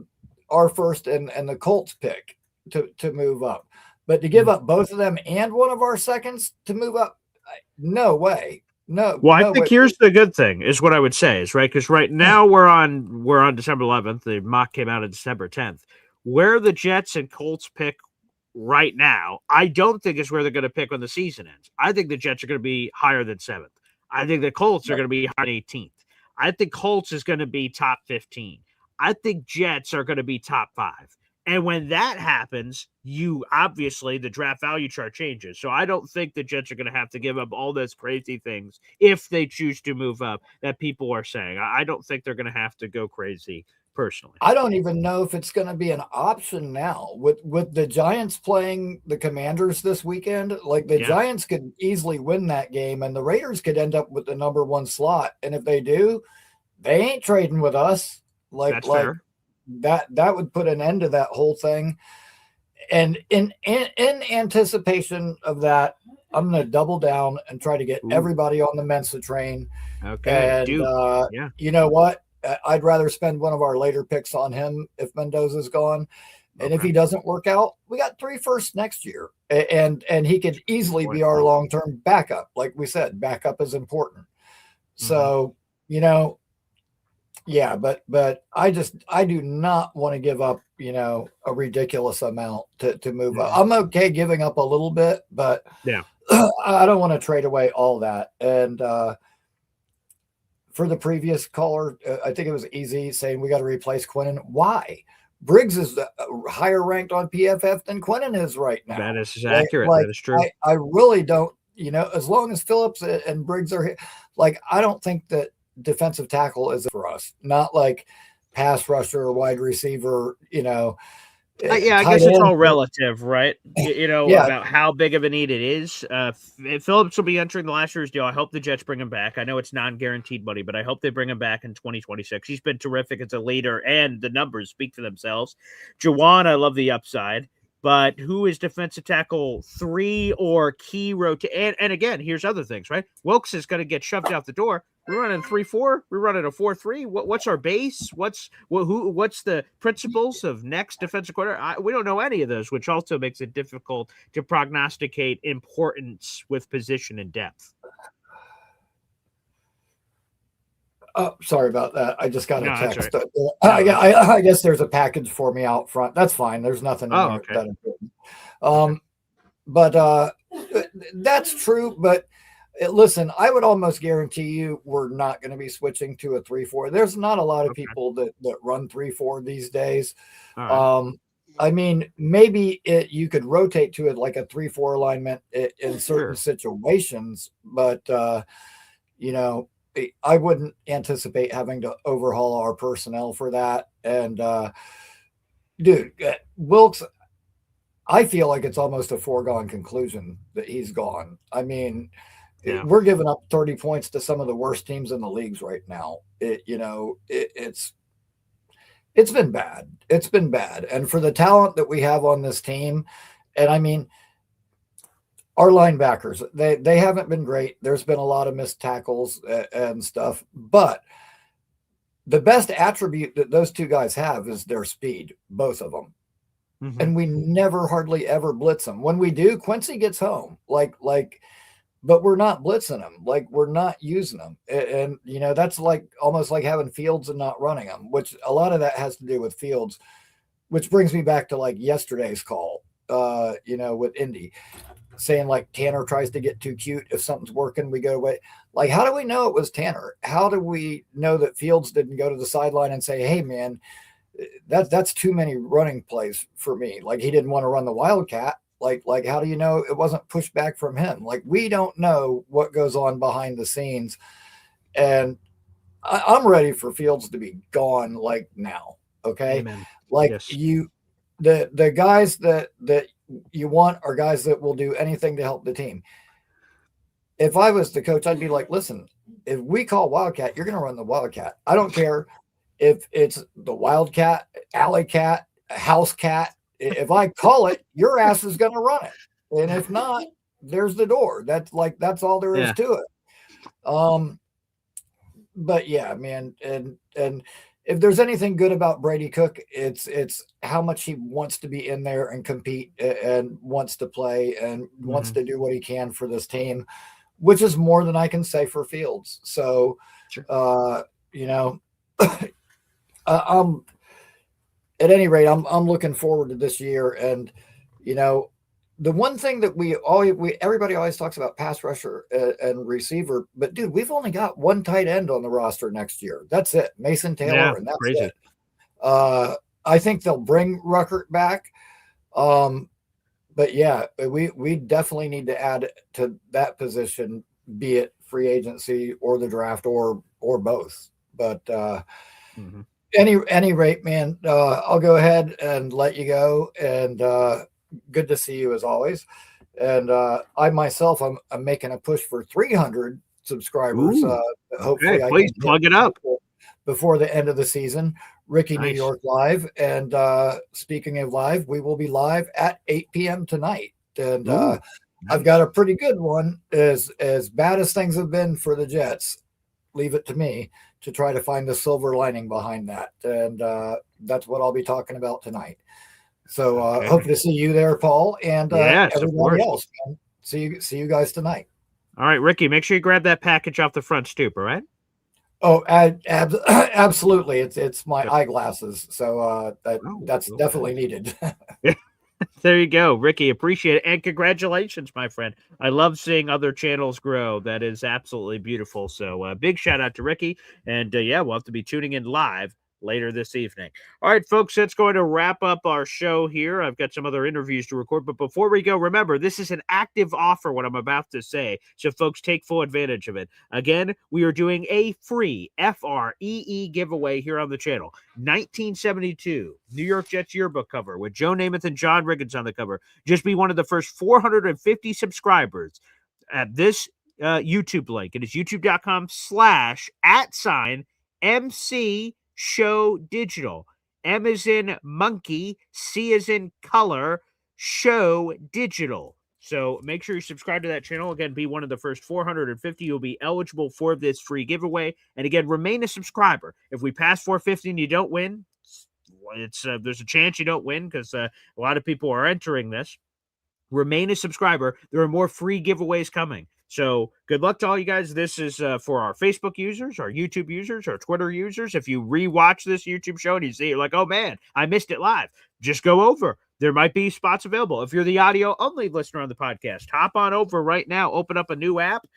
our first and the Colts pick to move up. But to give up both of them and one of our seconds to move up, no way. No. Well, I think here's the good thing is what I would say is right. Cause right now we're on December 11th. The mock came out on December 10th. Where the Jets and Colts pick right now, I don't think is where they're going to pick when the season ends. I think the Jets are going to be higher than 7th. I think the Colts are going to be higher than 18th. I think Colts is going to be top 15. I think Jets are going to be top 5. And when that happens, obviously the draft value chart changes. So I don't think the Jets are going to have to give up all those crazy things if they choose to move up that people are saying. I don't think they're going to have to go crazy personally. I don't even know if it's going to be an option now with the Giants playing the Commanders this weekend. Like the Giants could easily win that game and the Raiders could end up with the number 1 slot. And if they do, they ain't trading with us. That's fair. That would put an end to that whole thing. And in anticipation of that, I'm going to double down and try to get everybody on the Mensa train. Okay. And you know what? I'd rather spend one of our later picks on him if Mendoza's gone. And if he doesn't work out, we got 3 firsts next year. And he could easily be our long-term backup. Like we said, backup is important. So, yeah, but I do not want to give up, a ridiculous amount to move up. I'm okay giving up a little bit, but I don't want to trade away all that. And for the previous caller, I think it was easy saying we got to replace Quinnen. Why? Briggs is higher ranked on PFF than Quinnen is right now. That is accurate. That is true. I really don't, as long as Phillips and Briggs are here, like, I don't think that defensive tackle is for us, not like pass rusher or wide receiver, Yeah, I tight guess it's end. all relative, right? Yeah. About how big of a need it is. Phillips will be entering the last year's deal. I hope the Jets bring him back. I know it's non-guaranteed money, but I hope they bring him back in 2026. He's been terrific as a leader, and the numbers speak for themselves. Juwan, I love the upside. But who is defensive tackle 3 or key rotate? And again, here's other things, right? Wilkes is going to get shoved out the door. We're running 3-4. We're running a 4-3. What's our base? What's the principles of next defensive quarter? We don't know any of those, which also makes it difficult to prognosticate importance with position and depth. Oh, sorry about that. I just got a text. Right. I guess there's a package for me out front. That's fine. There's nothing in there okay. that important. But that's true. But listen, I would almost guarantee you we're not going to be switching to a 3-4. There's not a lot of people that run 3-4 these days. Right. I mean, maybe you could rotate to it like a 3-4 alignment in certain situations, but I wouldn't anticipate having to overhaul our personnel for that. And dude, Wilkes, I feel like it's almost a foregone conclusion that he's gone. I mean, we're giving up 30 points to some of the worst teams in the leagues right now. It's been bad. It's been bad. And for the talent that we have on this team, and I mean, our linebackers, they haven't been great. There's been a lot of missed tackles and stuff, but the best attribute that those two guys have is their speed, both of them. Mm-hmm. And we never hardly ever blitz them. When we do, Quincy gets home, but we're not blitzing them. Like, we're not using them. And that's like almost like having Fields and not running them, which a lot of that has to do with Fields, which brings me back to like yesterday's call, with Indy. Saying like Tanner tries to get too cute. If something's working, we go away. Like, how do we know it was Tanner? How do we know that Fields didn't go to the sideline and say, hey man, that's too many running plays for me. Like, he didn't want to run the Wildcat. Like how do you know it wasn't pushed back from him? Like, we don't know what goes on behind the scenes. And I'm ready for Fields to be gone like now. Okay. Amen. Like, yes. The guys that you want are guys that will do anything to help the team. If I was the coach, I'd be like, listen, if we call Wildcat, you're going to run the Wildcat. I don't care if it's the Wildcat, Alley Cat, House Cat. If I call it, your ass is going to run it. And if not, there's the door. That's all there is to it. But yeah, man. And if there's anything good about Brady Cook, it's how much he wants to be in there and compete and wants to play and wants to do what he can for this team, which is more than I can say for Fields. So, at any rate, I'm looking forward to this year. And, the one thing that everybody always talks about pass rusher and receiver, but dude, we've only got one tight end on the roster next year. That's it. Mason Taylor. And that's crazy. It. I think they'll bring Ruckert back. But yeah, we definitely need to add to that position, be it free agency or the draft or both. But, any rate, man, I'll go ahead and let you go. And, good to see you as always. And I myself, I'm making a push for 300 subscribers. Hopefully, I please plug it up before the end of the season. Ricky, nice. New York live. And speaking of live, we will be live at 8 p.m. tonight. And nice. I've got a pretty good one. As bad as things have been for the Jets, leave it to me to try to find the silver lining behind that. And that's what I'll be talking about tonight. So hope to see you there, Paul, and everybody else. Man. See you guys tonight. All right, Ricky, make sure you grab that package off the front stoop, all right? Oh, absolutely. It's my eyeglasses, so that's definitely needed. There you go, Ricky. Appreciate it, and congratulations, my friend. I love seeing other channels grow. That is absolutely beautiful. So big shout out to Ricky, and we'll have to be tuning in live later this evening. All right, folks, that's going to wrap up our show here. I've got some other interviews to record, but before we go, remember, this is an active offer, what I'm about to say, so folks, take full advantage of it. Again, we are doing a free FREE giveaway here on the channel. 1972 New York Jets yearbook cover with Joe Namath and John Riggins on the cover. Just be one of the first 450 subscribers at this YouTube link. It is youtube.com/MC Show Digital. M is in monkey, C is in color, Show Digital. So make sure you subscribe to that channel. Again, be one of the first 450. You'll be eligible for this free giveaway. And again, remain a subscriber. If we pass 450 and you don't win, there's a chance you don't win because a lot of people are entering this. Remain a subscriber. There are more free giveaways coming. So good luck to all you guys. This is for our Facebook users, our YouTube users, our Twitter users. If you rewatch this YouTube show and you see, you're like, oh man, I missed it live, just go over. There might be spots available. If you're the audio only listener on the podcast, hop on over right now, open up a new app,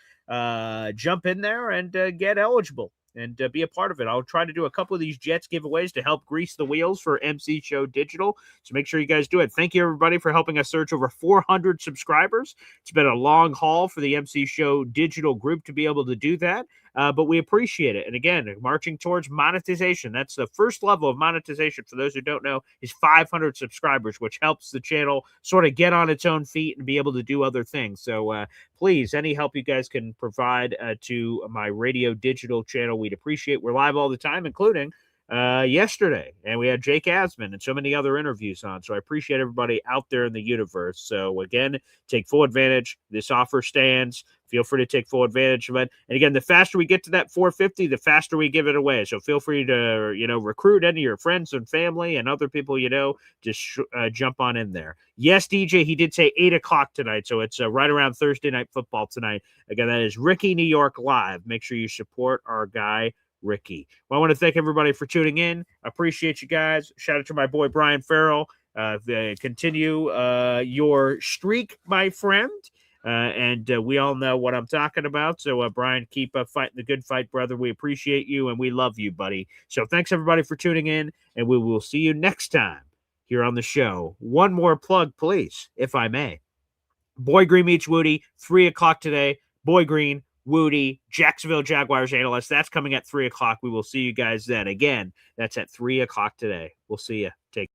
jump in there and get eligible and be a part of it. I'll try to do a couple of these Jets giveaways to help grease the wheels for MC Show Digital. So make sure you guys do it. Thank you, everybody, for helping us search over 400 subscribers. It's been a long haul for the MC Show Digital group to be able to do that, but we appreciate it. And again, marching towards monetization. That's the first level of monetization, for those who don't know, is 500 subscribers, which helps the channel sort of get on its own feet and be able to do other things. So please, any help you guys can provide to my radio digital channel, we'd appreciate. We're live all the time, including yesterday, and we had Jake Asman and so many other interviews on. So I appreciate everybody out there in the universe. So again, take full advantage. This offer stands. Feel free to take full advantage of it. And again, the faster we get to that 450, the faster we give it away. So feel free to, recruit any of your friends and family and other people, just jump on in there. Yes, DJ, he did say 8 o'clock tonight. So it's right around Thursday Night Football tonight. Again, that is Ricky New York Live. Make sure you support our guy, Ricky. Well, I want to thank everybody for tuning in. I appreciate you guys. Shout out to my boy, Brian Farrell. Continue your streak, my friend. And we all know what I'm talking about. So, Brian, keep fighting the good fight, brother. We appreciate you, and we love you, buddy. So thanks, everybody, for tuning in, and we will see you next time here on the show. One more plug, please, if I may. Boy Green meets Woody, 3 o'clock today. Boy Green, Woody, Jacksonville Jaguars analyst. That's coming at 3 o'clock. We will see you guys then. Again, that's at 3 o'clock today. We'll see you. Take